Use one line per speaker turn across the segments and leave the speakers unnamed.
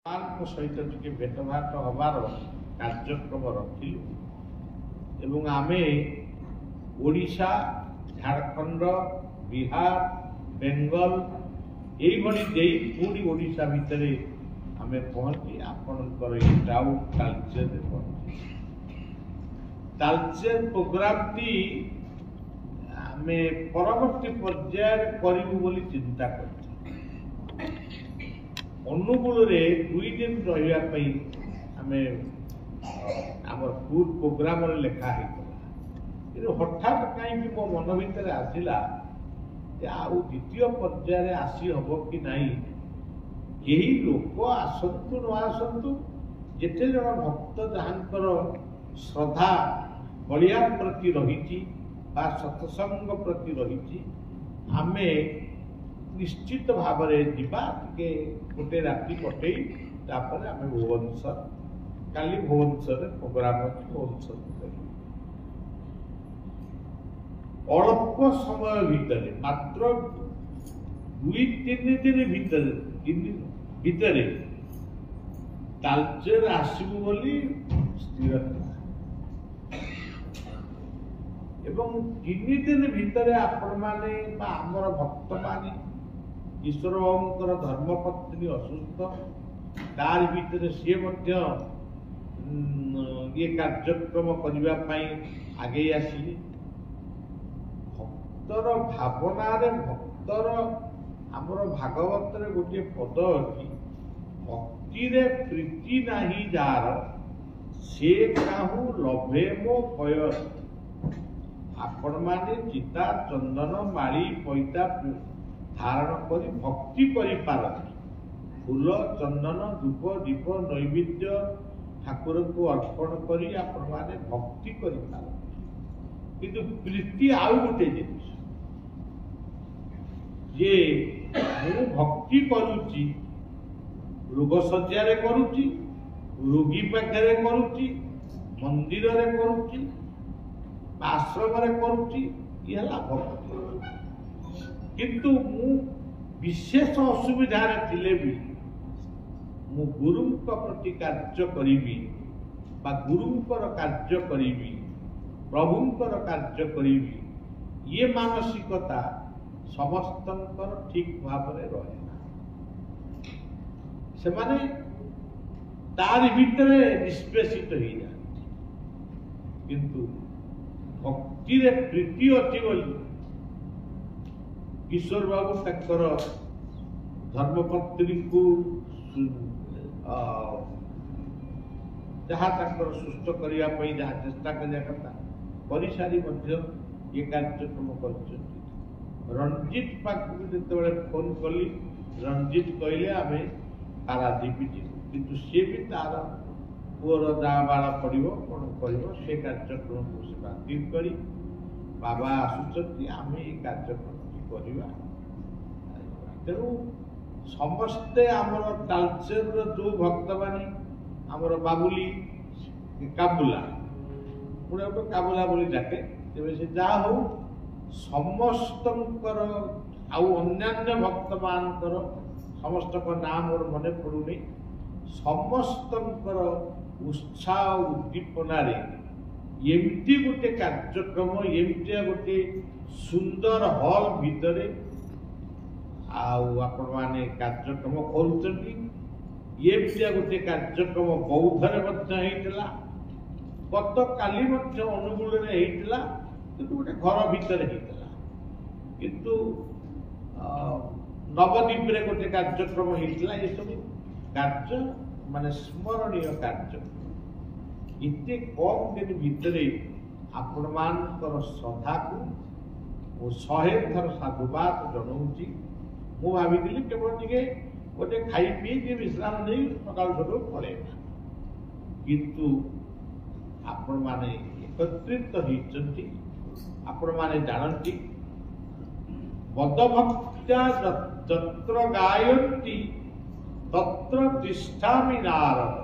सहित टे भेटघाट हबार कार्यक्रम रखिलु एवं आमे ओडिशा झारखंड बिहार बेंगल यही पूरी ओडिशा भितर आमे पहुंची आपणकर डाउट तालचेर पहुंची तालचेर प्रोग्राम टी आमे परवर्ती पर्याय करिबु बोली चिंता करछि। अनुगुल 2 दिन रही आम टूर प्रोग्राम लेखा होता हठात कहीं मो मन भर आसला द्वितीय पर्याय आसी हम कि नहीं यही लोक आसतु न आसतु जिते जन भक्त जहाँकर श्रद्धा बलिया प्रति रही सत्संग प्रति रही आमे निश्चित भाव गोटे राति कटे आम भुवनेश्वर काली भुवनेश्वर प्रोग्राम अच्छी भुवनेश्वर अल्प समय भितर मात्र 2-3 दिन भितर तालचेर आसबू बोली स्थिर एवं 3 दिन भितर आपण माने आमर भक्त माने ईश्वर बाबूंकर धर्मपत्नी असुस्थ तार भीतर सी ये कार्यक्रम करने आगे आसिले भक्तर भावना भक्तर आमर भागवत गोटे पद अच्छी भक्ति प्रीति नाही जार से काहू लभे मो भय आपण माने चिता चंदन माली पैता धारण कर भक्ति कर फूल चंदन धूप दीप नैवेद्य ठाकुर को अर्पण कर भक्ति कर किंतु प्रीति आउ गोटे जिनिस जे मु भक्ति करुची रोग शज्या करुची रोगी पाखे करुची मंदिर रे करुची आश्रम रे करुची ये भक्ति किंतु मु विशेष असुविधा थिले भी मु गुरु प्रति कार्य करी गुरुंकर कार्य करी प्रभुंकर कार्य करी ये मानसिकता समस्तंकर ठीक भाव में रहे से माने तार भीतर निष्पेषित हो जाती किंतु भक्ति रे प्रीति अच्छी बोली ईश्वर बाबू तकर धर्मपत्नी को जहाँ सुस्थ करने जहाँ चेष्टा कर सारी ये कार्यक्रम कर रणजीत पाक जो फोन कली रणजीत कहले आम पारादीप जीव किंतु सी भी तार पुअर जहाँ बाड़ पड़ो कौन कर से कार्यक्रम को से बातिल कर बाबा आसुच्च आम ये कार्यक्रम तेणु समस्ते आमर तालचेर जो भक्त माने आमर बाबुली काबुला पुणे गोटे काबुला बोली डाके तेज से जहा हो समस्त अन्य भक्त मानकर समस्त नाम मोर मन पड़ुनी समस्त उत्साह उद्दीपन एमती गोटे कार्यक्रम एमती गोटे सुंदर हॉल भितर आपण माने कार्यक्रम करुचंती ये गोटे कार्यक्रम बौद्धरे होता गत काली अनुगुल किंतु गोटे घर भितर होता किंतु नवद्वीप रे गोटे कार्यक्रम होता ये सब कार्य माने स्मरणीय कार्यक्रम इतने कम दिन भितर आपण मानकर श्रद्धा को 100 थर साधुवाद जनाऊँगी मु भावी केवल टे गोटे खाई पी विश्राम नहीं सका सकाल पलैबा किंतु आपण माने एकत्रित होती आपण माने जानती बद्धभक्त्या जत्र गायन्ति तत्र तिष्ठामि नारद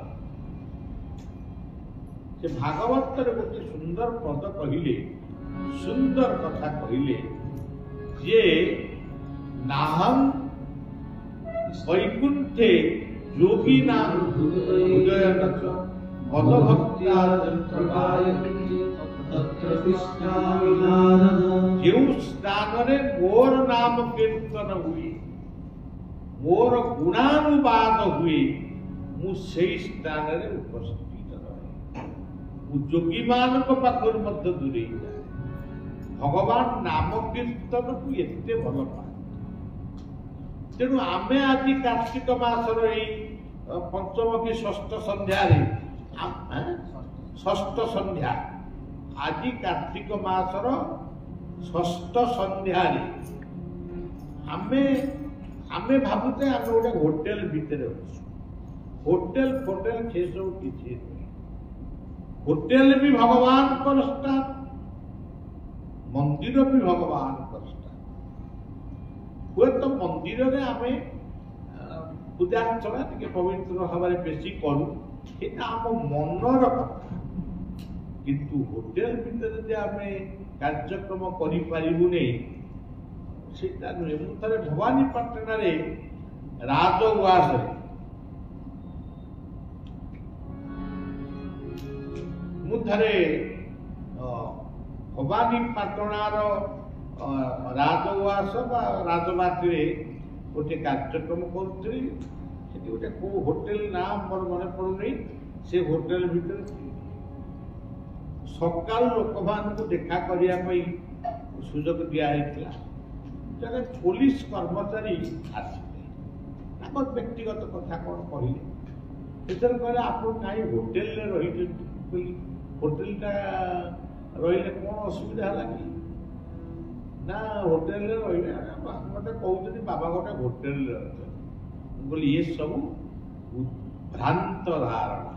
से भागवत गोटे सुंदर पद कहले सुंदर कथा कहले जे नाहम वैकुंठे योगी नाम हृदय रच मद भक्त्या जो स्थान मोर नाम कीर्तन हुए मोर गुणानुवाद हुए मु स्थान उपस्थित रहे जोगी मान पाखर दूरे जाए भगवान नाम कीर्तन को एते भल पाए तेणु आमे आज कार्तिक मासर पंचम कि षष्ठ संध्या षष्ठ संध्या आज कार्तिक मासर षष्ठ संध्या आमे आमे भावुते आमे गोटे होटेल भितर होटेल फोटेल से सब किसी होटेल भी भगवान को स्थान मंदिर भी भगवान को स्थान हुए तो मंदिर में आमे पूजा अर्चना टे पवित्र भाव में बेसी करूँ आम मनर कथा किंतु होटेल भितर जे आमे कार्यक्रम करें सेटा नुहे मुझे भवानीपाटना राजउआस मुझे भवानीपाटणार राजउआस राजबाटी गोटे कार्यक्रम करुली गोटे को होटेल ना मोर मन पड़ुनी से होटेल भितर सकाल लोक मान देखा करने सुजोग दिखाई जगह पुलिस कर्मचारी आसिले व्यक्तिगत कथा कौन कहले कहले आप कहीं होटेल रही होटेलटा रही कौन असुविधा है कि ना होटेल रही मत कहते बाबा गोटे होटेल बोली ये सब भ्रांत धारणा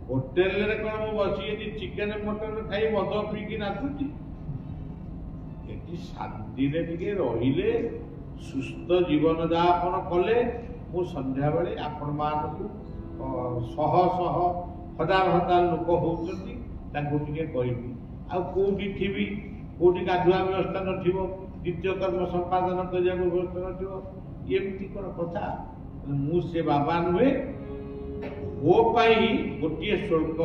होटेल कौन बस चिकेन मटन खाई मद पीकी नाचुची शांति रे सुस्थ जीवन यापन कले मु संध्या बेले आपण मानू शह शह हजार हजार लोक होती कहबी आउटी थी कौटी गाधुआ व्यवस्था द्वितीय कर्म संपादन करने व्यवस्था नमती कौन कथा मुझे बाबा नुहे मो गोटे श्लोक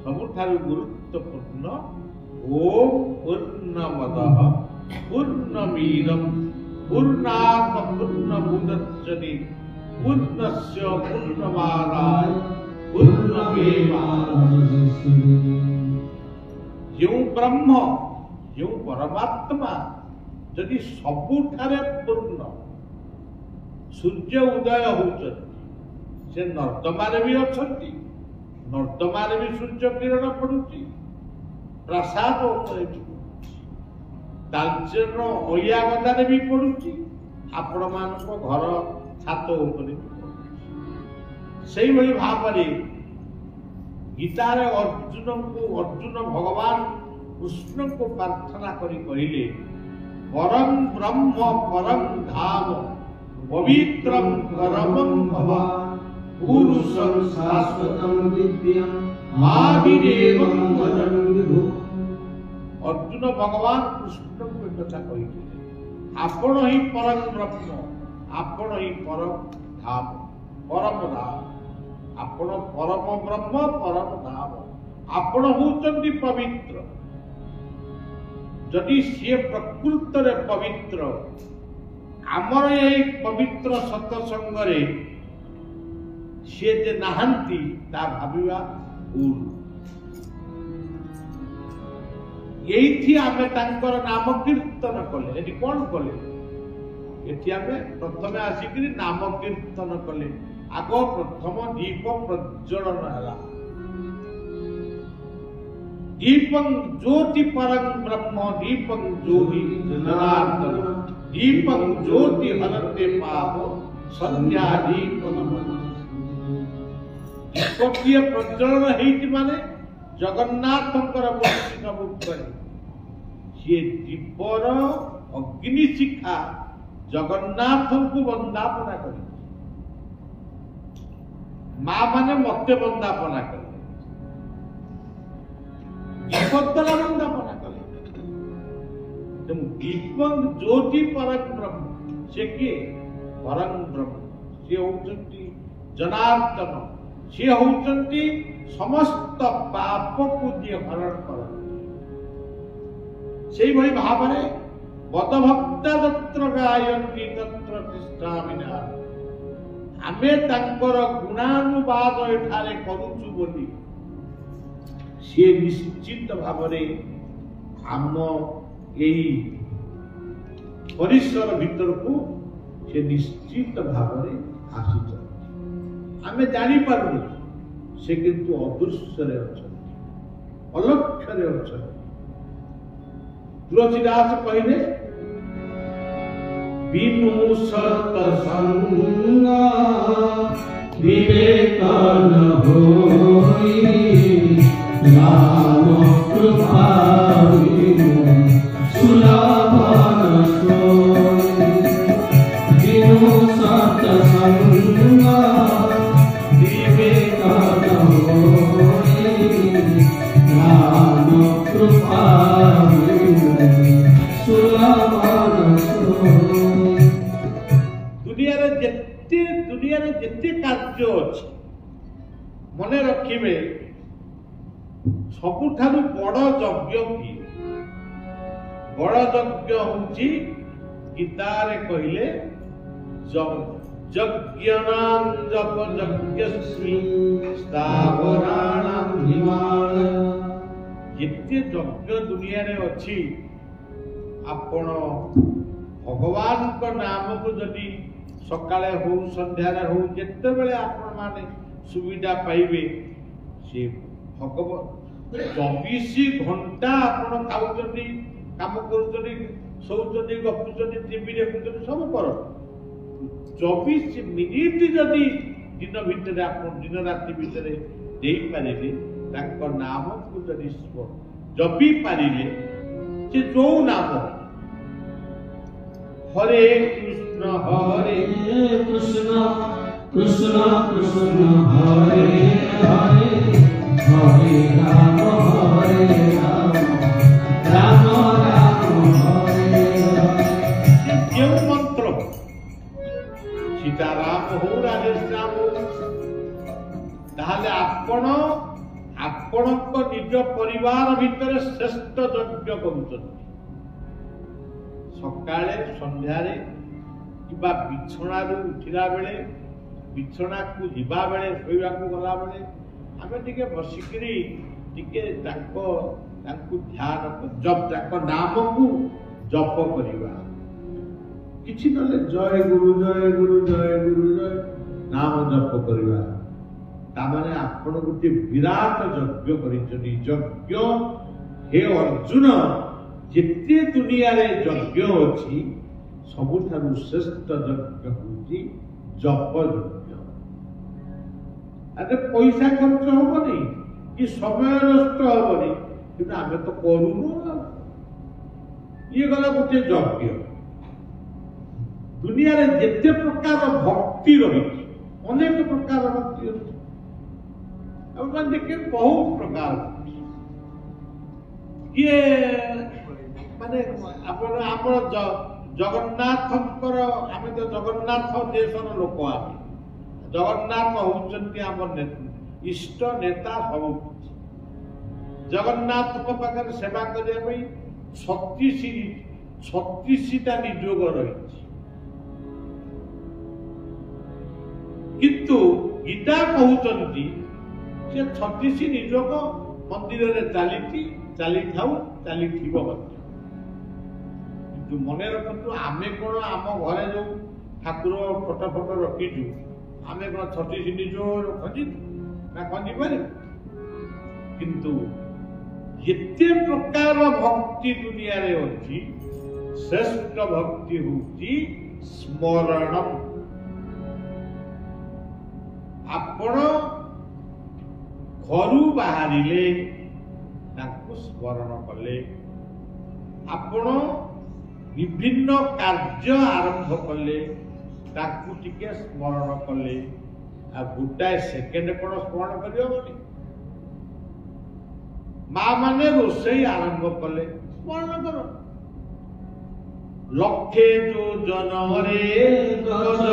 सबुठारु गुरुत्वपूर्ण ओम पूर्णमद पूर्णमीदं पूर्णात् पूर्णमुदच्यते पूर्णस्य पूर्णमादाय पूर्णमेवावशिष्यते जो ब्रह्म जो परमात्मा यदि सबुठारे पूर्ण सूर्य उदय होचति से नर्दमारे भी अछंती नर्दमारे भी सूर्य किरण पड़ुची प्रसाद उपरे भी तालचेर अया गदारे भी पड़ुची आपण मानको घर छात उपरे भी पड़ुची सेही भली भाबरे गीतार अर्जुन भगवान कृष्ण को प्रार्थना करी कहिले परम ब्रह्म परम धाम पवित्रम परमं भवान् पुरुषं शाश्वतं दिव्यं महावीरेवं वदं विभु अर्जुन भगवान कृष्ण को कथा कही आपण ही परम ब्रह्म आपण ही परम धाम आपण परम ब्रह्म परम धाम आपण होचंती पवित्र जदि सी प्रकृत रे पवित्र आमर यही पवित्र सत्संग रे सी जे नाहंती ता भाबिबा भूल यही आमे तांकर नाम कीर्तन कले एटी कोन कले एटी आमे प्रथमे आसिकरी नाम कीर्तन कले आगो प्रथम दीप प्रज्वलन हला दीपं ज्योति परं ब्रह्म दीपं ज्योति जनार्दन दीपं ज्योति हरते पाप संध्या दीप दीपकीय प्रज्वलन हेति माने जगन्नाथंकर मूर्ति सब उपरे ये दीपर अग्नि शिखा जगन्नाथ को वंदापना कर माँ माने मत वंदापना कर दीपद्वारा वंदापना कले दीपं ज्योति परं ब्रह्म से किए परं ब्रह्म सी होउचंती जनार्दन, सी होउचंती समस्त पाप को जी हरण करती। से भली भावरे बदभक्ता तत्र गायन्ति तत्र तिष्ठामि नारद। आमे तांकर गुणानुवाद एठारे करूछु बोली से निश्चित भावरे आम एई परिसर भीतर को से निश्चित भावरे आसीचंती। आमे जानी पारुनी से किंतु अदृश्य रे अछंती, अलक्ष्य रे अछंती। तुलसीदास कहले बिनु सत्संग
विवेक न होई, नाम कृपा बिनु सुलभ न सोई। बिनु सत्संग विवेक न होई, नाम कृपा बिनु सुलभ न सोई।
दुनिया रे जेते कार्य अछि मने रखिबे सबुठारु बड़ यज्ञ की बड़ यज्ञ होउची गीतारे कहिले यज्ञनां जप यज्ञस्मि स्थावराणां हिमालय। जेते यज्ञ दुनिया रे अछि आपण भगवान को नाम को जदि सकाळे हो संध्यारे हो जेते बेले आपण माने सुविधा पाइबे से भगवान 24 घंटा आपण खाउचंदी काम करूचंदी सोउचंदी गपुचंदी टीवी देखुचंदी सब कर 24 मिनिट जदि दिन भितर आपण दिन राति भितर देई पारिले तांको नाम को जदि जपी पारिले से जो नाम हरे कृष्ण
कृष्ण कृष्ण हरे हरे, हरे राम राम राम हरे हरे।
जो मंत्र सीताराम हो राधेश्याम हो ताहले आपण निज परिवार भितर श्रेष्ठ यज्ञ करूचंती। सकाळे संध्यारे किबा बिछणारू उठिला बेले बिछणा को जीवा बेले सोइबा को गला बेले आमे टिके बसिकरी टिके ताको ध्यान जप ताको नाम को जप करिबा। किछि नले जय गुरु जय गुरु जय गुरु जय नाम जप करिबा। ता माने आपण गुटे विराट यज्ञ करिचनी। यज्ञ हे अर्जुन जेते दुनिया रे यज्ञ अछि सबुठारु श्रेष्ठ यज्ञ होउची जप यज्ञ। अरे पैसा खर्च होबनी कि समय नष्ट होबनी कि आमे तो करूनु ये गला गोटे यज्ञ। दुनिया रे जेते प्रकार भक्ति रही अनेक प्रकार भक्ति अछि अब मन देखे बहुत प्रकार ये माने आपण आपण जगन्नाथंकर आमे तो जगन्नाथ देशर लोक आमे जगन्नाथ होउचंती हमर इष्ट नेता सब। जगन्नाथ को पाखर सेवा करिया पई 36 टा नियोग रही। किंतु गीता कहउचंती से 36 नियोग मंदिर रे चली थाउ चली थिबो मत। किंतु मने रखतु आमे कोन आम घरे जो ठाकुर फोटो रखिजु आमे कोन 36 नियोग खंजी ना खंजी पारे। किंतु जेते प्रकार भक्ति दुनिया रे अछि श्रेष्ठ भक्ति होउची स्मरणम। आपण घरू बाहरिले ताकू स्मरण कले आपण विभिन्न कार्य आरंभ कले ताकू टिके स्मरण कले आ गोटाए सेकेंड कोन स्मरण करियो बोली। माँ माने रोषई आरंभ कले स्मरण कर। लक्षे जो जनरे गज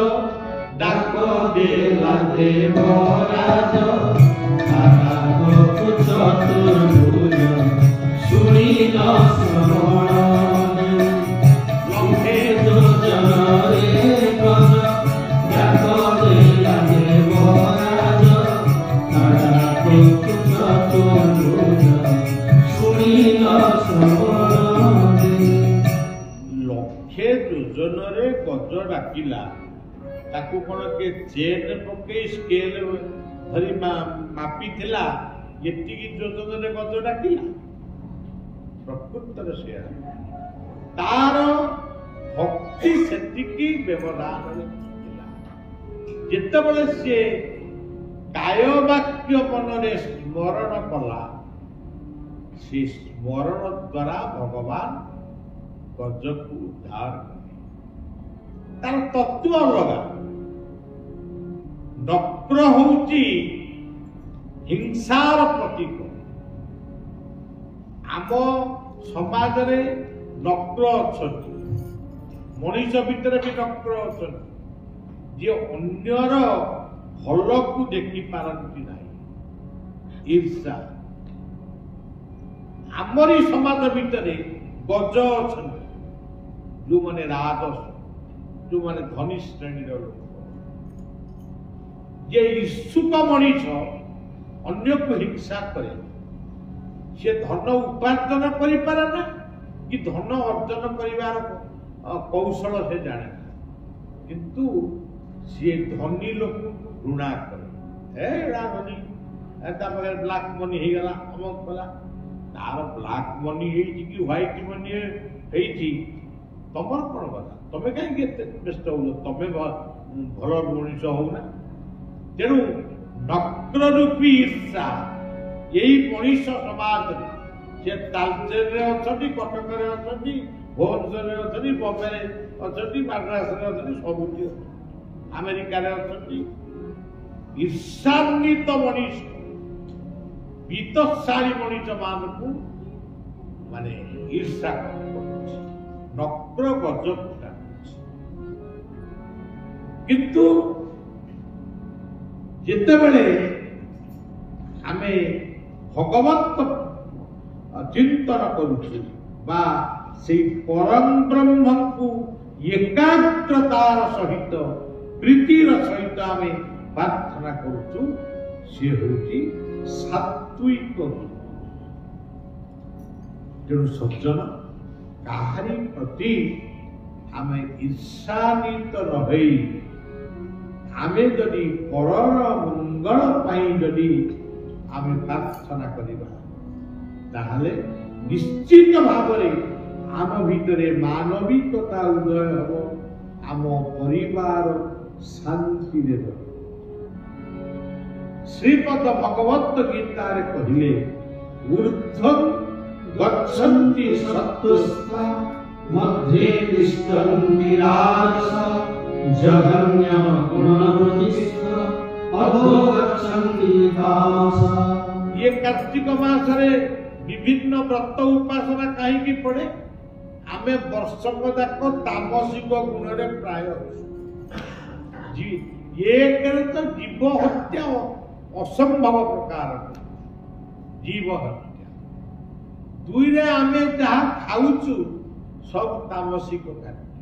ডাক দেলা দেবরাজ তারাক চতুর্ভুজ শুনিল শ্রবণ লক্ষে দুর্জনরে গজ ডাক দেলা দেবরাজ তারাক চতুর্ভুজ শুনিল শ্রবণ
ଲକ୍ଷେ ଯୋଜନରେ ଗଜ ଡାକିଲା ତାକୁ କଣ କିଏ ଚେନ୍ ପକେଇ ସ୍କେଲ ଧରି ମାପିଥିଲା ଏତିକି ଯୋଜନରେ ଗଜ ଡାକିଲା ପ୍ରକୃତରେ ସେୟା ତାର ଭକ୍ତି ସେତିକି ବ୍ୟବଧାନରେ ଥିଲା ଯେତେବେଳେ ସିଏ କାୟ ବାକ୍ୟ ମନରେ ସ୍ମରଣ କଲା ସେ ସ୍ମରଣ ଦ୍ୱାରା ଭଗବାନ ଗଜକୁ ଉଦ୍ଧାର କଲେ ତାର ତତ୍ତ୍ୱ ଅଲଗା ନକ୍ର ହଉଛି ହିଂସାର ପ୍ରତୀକ ଆମ ସମାଜରେ ନକ୍ର ଅଛନ୍ତି ମଣିଷ ଭିତରେ ବି ନକ୍ର ଅଛନ୍ତି ଯିଏ ଅନ୍ୟର ଭଲକୁ ଦେଖି ପାରନ୍ତି ନାହିଁ ଈର୍ଷା ଆମରି ସମାଜ ଭିତରେ ଗଜ ଅଛନ୍ତି ଯୋଉମାନେ ରାଜସ ଯୋଉମାନେ ଧନୀ ଶ୍ରେଣୀର ଲୋକ ଯେ ଇଚ୍ଛୁକ ମଣିଷ ଅନ୍ୟକୁ ହିଂସା କରେ ସେ ଧନ ଉପାର୍ଜନ କରିପାରେ ନା କି ଧନ ଅର୍ଜନ କରିବାର କୌଶଳ ସେ ଜାଣେ ନା କିନ୍ତୁ ସିଏ ଧନୀ ଲୋକଙ୍କୁ ଘୃଣା କରେ ଏଡ଼ା ଧନୀ ତା ପାଖରେ ବ୍ଲାକ୍ ମନି ହେଇଗଲା ଅମକ କଲା ତାର ବ୍ଲାକ୍ ମନି ହେଇଛି କି ହ୍ୱାଇଟ୍ ମନି ହେଇଛି ତମର କଣ କଥା ତମେ କାହିଁକି ଏତେ ବ୍ୟସ୍ତ ହଉଛ ତମେ ଭଲ ମଣିଷ ହଉନା ତେଣୁ ନକ୍ର ରୂପୀ ଈର୍ଷା ଏଇ ମଣିଷ ସମାଜରେ ସେ ତାଲଚେରରେ ଅଛନ୍ତି କଟକରେ ଅଛନ୍ତି ଭୁବନେଶ୍ୱରରେ ଅଛନ୍ତି ବମ୍ବେରେ ଅଛନ୍ତି ମାଡ୍ରାସରେ ଅଛନ୍ତି ସବୁଠି ଅଛନ୍ତି ଆମେରିକାରେ ଅଛନ୍ତି ଈର୍ଷାନ୍ୱିତ ମଣିଷ ବିତଶାଳୀ ମଣିଷ ମାନଙ୍କୁ ମାନେ ଈର୍ଷା କରୁଛି ନକ୍ର ଗଜ ଫୁଟାଉଛି କିନ୍ତୁ ଯେତେବେଳେ ଆମେ ଭଗବତ ଚିନ୍ତନ କରୁଛୁ ବା ସେଇ ପରମ ବ୍ରହ୍ମଙ୍କୁ ଏକାଗ୍ରତାର ସହିତ ପ୍ରୀତିର ସହିତ ଆମେ ପ୍ରାର୍ଥନା କରୁଛୁ ସେ ହେଉଛି ସାତ୍ଵିକ ତେଣୁ ସଜ୍ଜନ କାହାରି ପ୍ରତି ଆମେ ଈର୍ଷାନ୍ୱିତ ନ ହୋଇ ଆମେ ଯଦି ପରର ମଙ୍ଗଳ ପାଇଁ ଯଦି ଆମେ ପ୍ରାର୍ଥନା କରିବା ତାହେଲେ ନିଶ୍ଚିତ ଭାବରେ ଆମ ଭିତରେ ମାନବିକତା ଉଦୟ ହେବ ଆମ ପରିବାର ଶାନ୍ତିରେ ରହିବ ଶ୍ରୀପଦ ଭଗବତ ଗୀତାରେ କହିଲେ ଊର୍ଧ୍ୱଂ ଗଚ୍ଛନ୍ତି ସତ୍ତ୍ୱସ୍ଥା
मध्ये तिष्ठन्ति राजस जघन्य गुणवृत्तिस्थ अधो गच्छन्ति तामस
ये कार्तिक मासरे विभिन्न व्रत उपासना कहीं पड़े आमे वर्षक जाक तामसिक गुण प्राय ये तो जीव हत्या असंभव प्रकार जीव हत्या दुई रे आमे जहाँ खाऊचु सब तामसिक खाद्य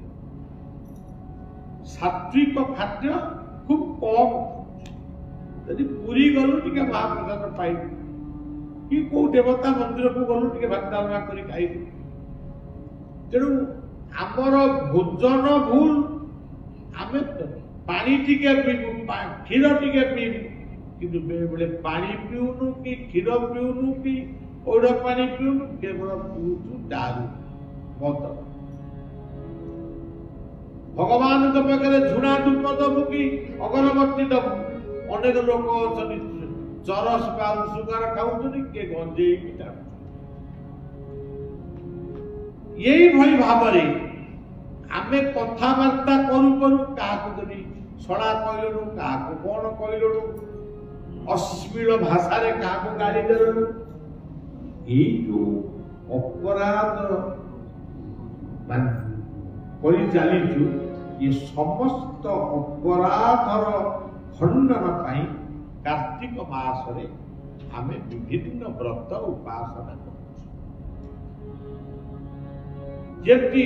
सात्विक खाद्य खूब कम यदि पूरी गलु टिके महाप्रसाद पाई कि को देवता मंदिर को गलु टिके भात डालना करी खाई तेणु आमर भोजन भूल आमे पानी टिके पीबू क्षीर टिके पीबू किंतु बेले पानी पीऊनु कि क्षीर पीऊनु कि ओढ़ पानी पीऊनु केवल पीऊचु दारू मत भगवान पाखे झुणा धूप दबु कि अगरबत्ती दबु अनेक लोक अच्छा चरस पाऊ सुगार खाऊँ किए गंजे यही भली भाव आमे कथबार्ता करू करू क्या छड़ा कहलु क्या कौन कहलु अश्लील भाषा क्या गाड़ी देलु जो अपराध चलीचु ये समस्त अपराधर खंडन पाई कार्तिक मास रे आमे विभिन्न व्रत उपासना जति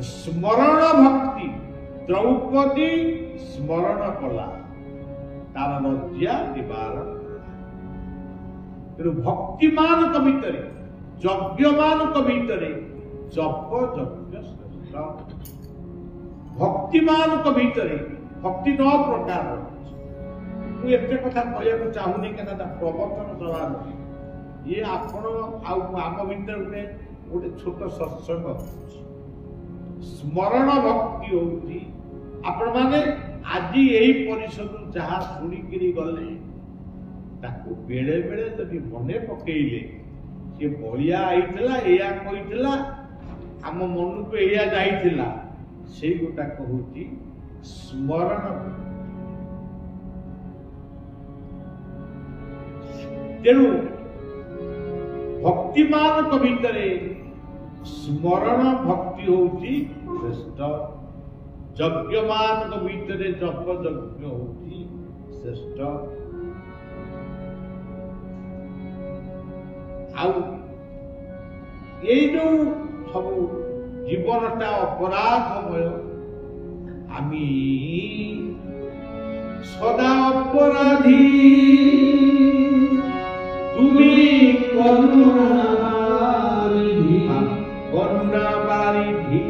स्मरण भक्ति द्रौपदी स्मरण कला तार लज्जा निवारण तेणु भक्तिमान भितर यज्ञमान भितर जप यज्ञ श्रेष्ठ भक्तिमान भितर भक्ति 9 प्रकार मुझे एत कथा कहना चाहूनी क्या प्रवर्तन सभा ये आपण आम भर गोटे छोट सत्संग स्मरण भक्ति होती आपण माने आज यही परिषद जहाँ शुणिकी गले ताकू बेले बेले जदि मने पकेले सी बलिया आईला या कहीला आम मन को या जाइला से गोटाक हूँ स्मरण तेणु भक्तिमान भितर स्मरण भक्ति होती श्रेष्ठ यज्ञमान भितर जप यज्ञ होती श्रेष्ठ जो सब जीवनटा अपराधमय आमी सदा अपराधी तुम्हें करुणा बारिधि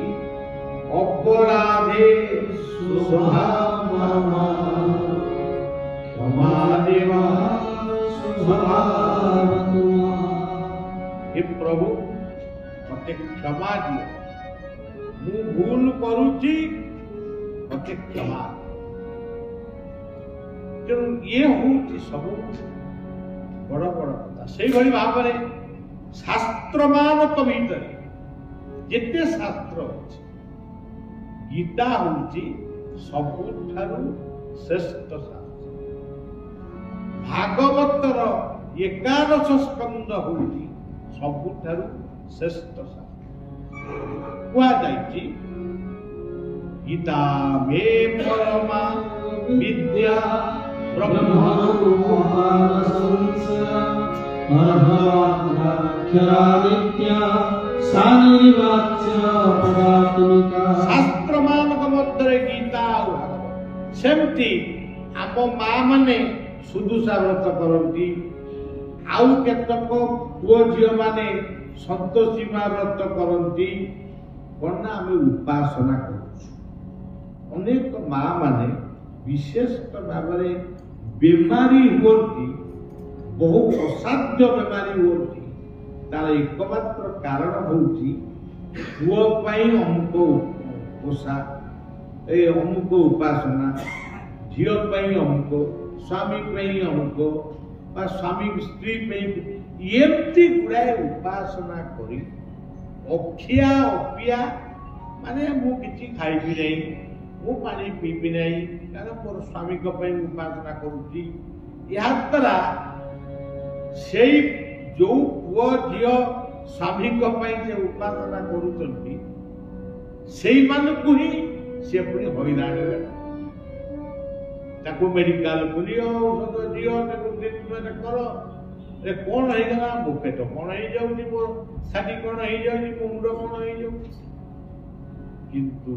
अपराधे क्षमा देवा हे प्रभु मते क्षमा दियो मु भूल करुची मते क्षमा तेणु ये हूँ सब बड़ बड़ कथा से भाव में शास्त्र मान भीतर जिते शास्त्र अच्छे गीता हूँ सबुठारु श्रेष्ठ शास्त्र भागवतर 11 स्कंद हूँ सबुठारु श्रेष्ठ शास्त्र कुआ जाइछि गीता मे परमा विद्या शास्त्र मानक मध्य गीता सेमती आम माँ माने सुदुषा व्रत करती आउ केतक पुओ झील माने सन्तोषीमा व्रत करती कौन आम उपासना करेक माँ माने विशेष भाव में बेमारी होती बहु असाध्य बेमारी होती तार एकमात्र कारण होती पुओपाई अमुक ओषा ए अमुक उपासना झीपाई अमुक स्वामी अमुक स्वामी स्त्री एमती गुड़ाए उपासना करी अखिया अपिया माने मु किछि खाइबी नहीं मु पानी पीबी नहीं कारण मोर स्वामी उपासना करुची या द्वारा से जो पुओ झील स्वामी से उपासना करुचंती सेई मानकु ही से पुणी हैरान ताकू मेडिकल बुलियो औषध दियो ताकू ट्रीटमेंट करो रे कौन है गला मो पेट कौन है जाउनी मो छाती कौन है जाउनी मो मुंड कौन है जाउ किंतु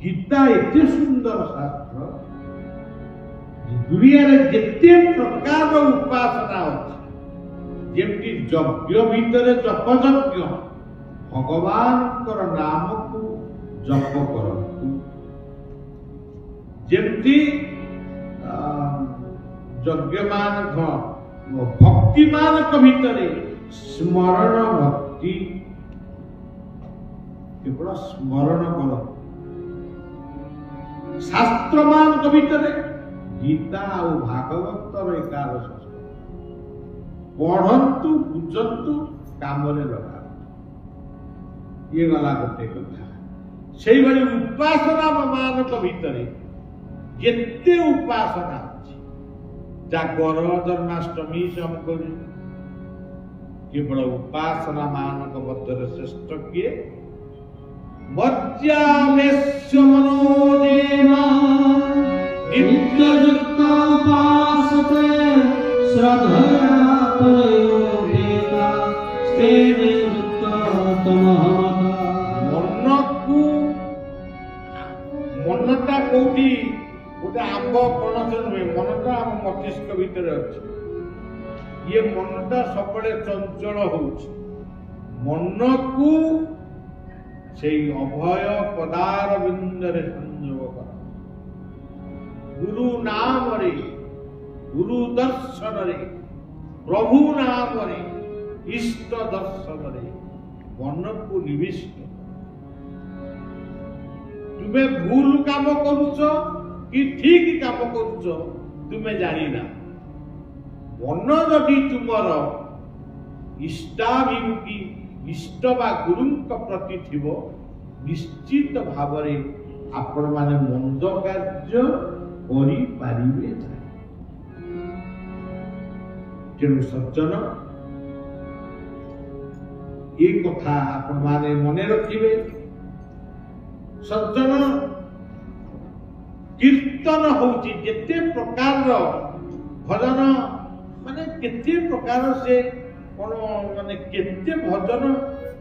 गीता एते सुंदर शास्त्र दुनिया रे जेते प्रकार उपासना अछि जेमती यज्ञ भीतर जप यज्ञ भगवान नाम को जप करतु जेमती यज्ञमान भक्तिमान भीतर स्मरण भक्ति केवल स्मरण कर शास्त्रमान भीतर गीता और भागवतर 11 पढ़ंतु बुझंतु काम लगा ये गला गोटे कथा से उपासना मान भीतर जिते उपासना जागर जन्माष्टमी सब करू केवल उपासना मानक मध्य श्रेष्ठ किए मज्जामेस्य मनोजेन
नित्ययुक्त उपासते श्रद्धया परयोपेता स्ते निवृत्ततमः।
मनकु मनटा कोठी गोटे आंब पणस नुहे मनटा आम मस्तिष्क भितर अच्छे ये मनटा सबले चंचल होउछि मनकु से अभय पदार बिंदरे संयोग कर गुरु नाम रे गुरु दर्शन रे प्रभु नाम रे इष्ट दर्शन रे मन को निविष्ट तुम्हें भूल काम करुच कि ठीक काम करुच तुम्हें जानी ना मन जदि तुमर इष्टाभिमुखी इष्ट बा गुरु प्रति थिबो निश्चित भाव आपण माने मंद कार्य करि पारिबे नाही। तेणु सज्जन ये कथा आपण माने मने रखिबे। सज्जन कीर्तन होची जेते प्रकार भजन माने केते प्रकार से कोन माने केते भजन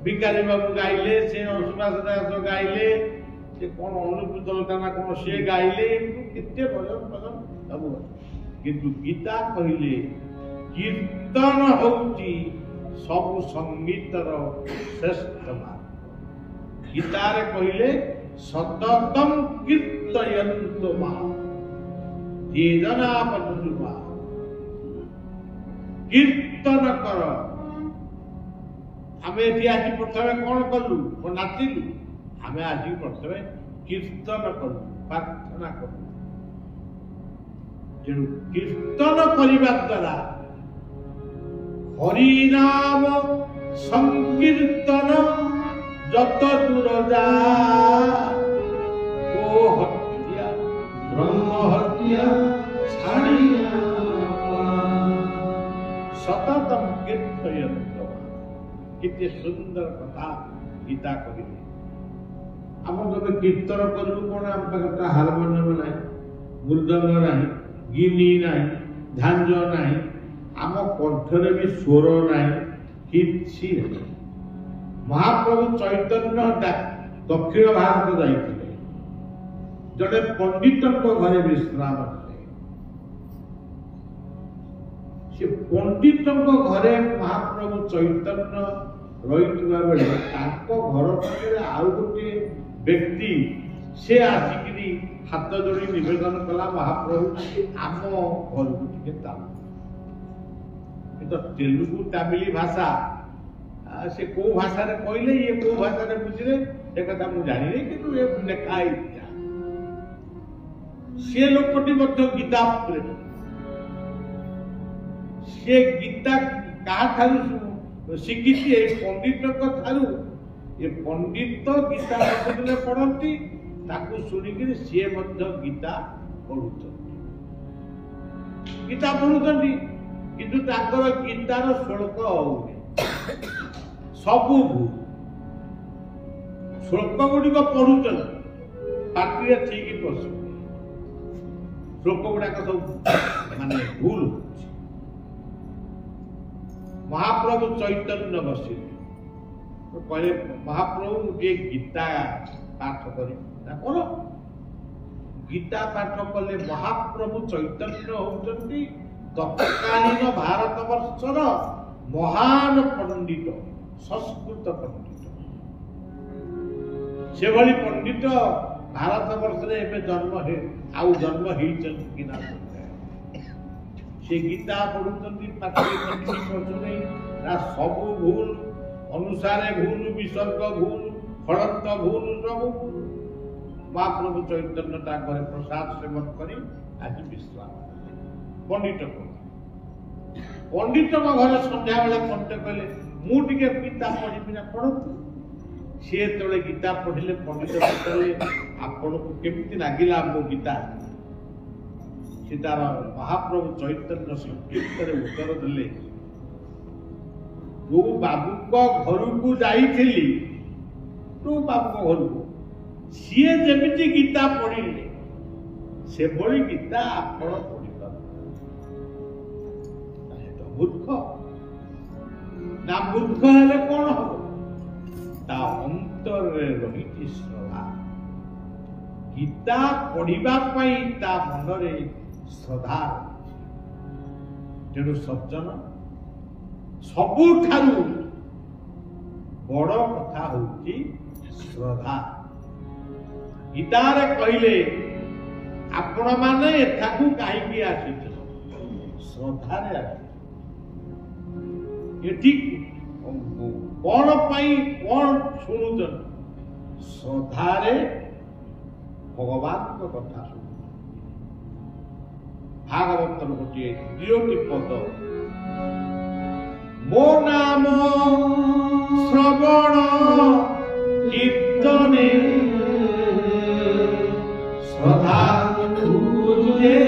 बिकारी बाबू गाइले से सुभाष दास गाइले से कोन अनुपुतल काना कोन से गाइले केते भजन भजन सब किंतु गीता कहिले कीर्तन होची सब संगीतर श्रेष्ठ मार्ग। गीता रे कहिले सततम कीर्तयन्तु मां ये जनापनुमा कीर्तन कर। आमे एठी आज प्रथमे कोन कलु को नाचिलु आमे आज प्रथमे कीर्तन कलु प्रार्थना कलु। जेनु कीर्तन करिबा द्वारा हरि नाम संकीर्तन जत दूर जा ओ हत्या ब्रह्म हत्या छाड़िया सततम कीर्तयन्तु। कितने सुंदर कथा गीता कहिली। हम जब कीर्तन करू कोन हम पाखे हारमोनियम नाही मृदंग नाही गिनी नाही झांझ नाही आम कंठरे भी स्वर नाही किछि नाही। महाप्रभु चैतन्य दक्षिण भारत जाइथिले जड़े पंडित घरे विश्राम कले से पंडित घरे महाप्रभु चैतन्य रही बेले घर पाखे आउ गोटे व्यक्ति से आसिकी हाथ जोड़ी निवेदन कला महाप्रभु आम घर को टे तो तेलुगु तमिल भाषा से को भाषा रे कहले ये को भाषा रे बुझले से कथा मु जानि नै किंतु ये लेखा इच्छा से लोकटी मध्य गीता प्रेम से गीता का थारु शिखिति ए पंडित को थारु ये पंडित गीता पढ़ले पढ़ंती ताकू सुनि कि से मध्य गीता पढुछंती गीता पढुछंती किंतु ताकर गीतार श्लोक होउनी सबू भूल श्लोक गुड़िक पढ़ुचन पार्टी ठीक पशु श्लोक गुड़ाक सब माने भूल महाप्रभु चैतन्य बसिले कहले महाप्रभु मुझे गीता पाठ करी कौन गीता पाठ कले महाप्रभु चैतन्य होउचंती तत्कालीन भारत वर्षर महान पंडित संस्कृत पंडित से भली पंडित भारत वर्ष में जन्म है आउ जन्म कि ना से गीता पढ़ुचंती सब भूल अनुसारे भूल विसर्ग भूल फलंत भूल सब भूल। महाप्रभु चैतन्य घरे प्रसाद सेवन करी आज विश्राम पंडित पंडित घरे संध्या बेले पंडित कहले मुझे गीता पढ़ी ना पढ़तु सी जो गीता पढ़िले पंडित कहले आपन को केमती लगिला मो गीता सी तार महाप्रभु चैतन्य संकीर्तन उत्तर देले जो बाबू घर को जाइथिली ବିଷ୍ଣୁ ବାବୁଙ୍କ ଘରକୁ ସିଏ ଯେମିତି ଗୀତା ପଢିଲେ ସେଭଳି ଗୀତା ଆପଣ ପଢିପାରନ୍ତି ତ ମୂର୍ଖ ନା ମୂର୍ଖ ହେଲେ କଣ ହବ ତା ଅନ୍ତରରେ ରହିଛି ଶ୍ରଦ୍ଧା ଗୀତା ପଢିବା ପାଇଁ ତା ମନରେ ଶ୍ରଦ୍ଧା ତେଣୁ ସଜ୍ଜନ ସବୁଠାରୁ ବଡ଼ କଥା ହଉଛି ଶ୍ରଦ୍ଧା ଗୀତାରେ କହିଲେ ଆପଣ ମାନେ ଏଠାକୁ କାହିଁକି ଆସିଛ ଶ୍ରଦ୍ଧାରେ ଆସିଛ ଏଠି କଣ ପାଇଁ କଣ ଶୁଣୁଛନ୍ତି ଶ୍ରଦ୍ଧାରେ ଭଗବାନଙ୍କ କଥା ଶୁଣୁ ଭାଗବତର ଗୋଟିଏ 2ଟି ପଦ ମୋ ନାମ ଶ୍ରବଣ କୀର୍ତ୍ତନେ ଶ୍ରଦ୍ଧା ପୂଜେ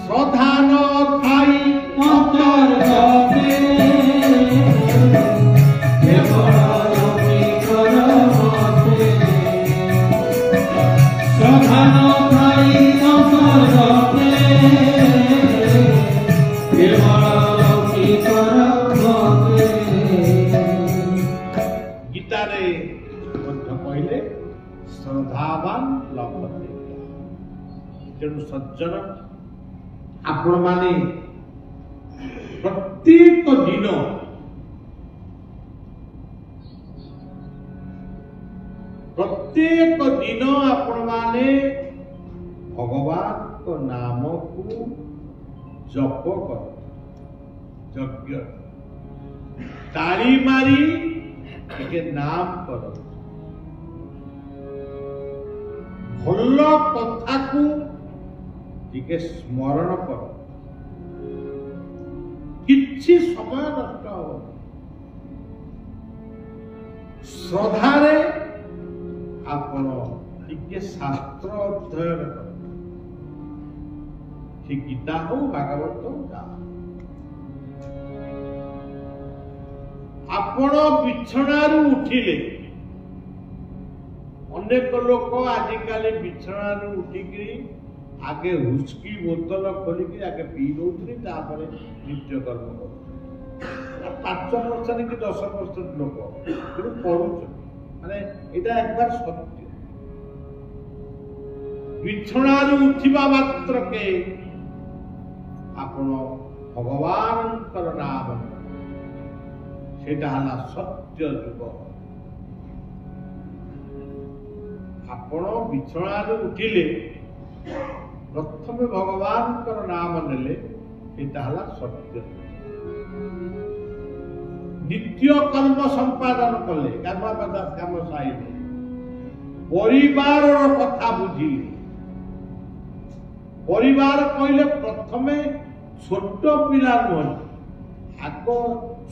শ্রদ্ধা ন খাই অন্তর্গতে কেবল কর মতে শ্রদ্ধা ন খাই অন্তর্গতে কেবল কর মতে গীতারে ମଧ୍ୟ କହିଲେ ଶ୍ରଦ୍ଧାବାନ ଲଭତେ ତେଣୁ ସଜ୍ଜନ ଆପଣ ମାନେ ପ୍ରତ୍ୟେକ ଦିନ ଆପଣ ମାନେ ଭଗବାନଙ୍କ ନାମକୁ ଜପ କର ଯଜ୍ଞ ତାଳି ମାରି ଟିକେ ନାମ କର ଭଲ କଥାକୁ ଟିକେ ସ୍ମରଣ କର କିଛି ସମୟ ନଷ୍ଟ ହବ ଶ୍ରଦ୍ଧାରେ ଆପଣ ଟିକେ ଶାସ୍ତ୍ର ଅଧ୍ୟୟନ କର ସେ ଗୀତା ହଉ ଭାଗବତ ହଉ ଆପଣ ବିଛଣାରୁ ଉଠିଲେ ଅନେକ ଲୋକ ଆଜିକାଲି ବିଛଣାରୁ ଉଠିକିରି ଆଗେ ହୁସ୍କି ବୋତଲ ଖୋଲିକି ଆଗେ ପିଇ ଦଉଥିଲେ ତାପରେ ନିତ୍ୟକର୍ମ କରୁଥିଲେ 5% କି 10% ଲୋକ କିନ୍ତୁ ପଢୁଛନ୍ତି ମାନେ ଏଇଟା একবার ସତ୍ୟ ବିଛଣାରୁ ଉଠିବା ମାତ୍ରକେ ଆପଣ ଭଗବାନଙ୍କର ନାମ ସେଇଟା ହେଲା ସତ୍ୟ ଯୁଗ ଆପଣ ବିଛଣାରୁ ଉଠିଲେ ପ୍ରଥମେ ଭଗବାନଙ୍କର ନାମ ନେଲେ ଏଟା ହେଲା ସତ୍ୟ ନିତ୍ୟ କର୍ମ ସମ୍ପାଦନ କଲେ କାମ ସାଇଲେ ପରିବାରର କଥା ବୁଝିଲେ ପରିବାର କହିଲେ ପ୍ରଥମେ ଛୋଟ ପିଲା ନୁହନ୍ତି ଆଗ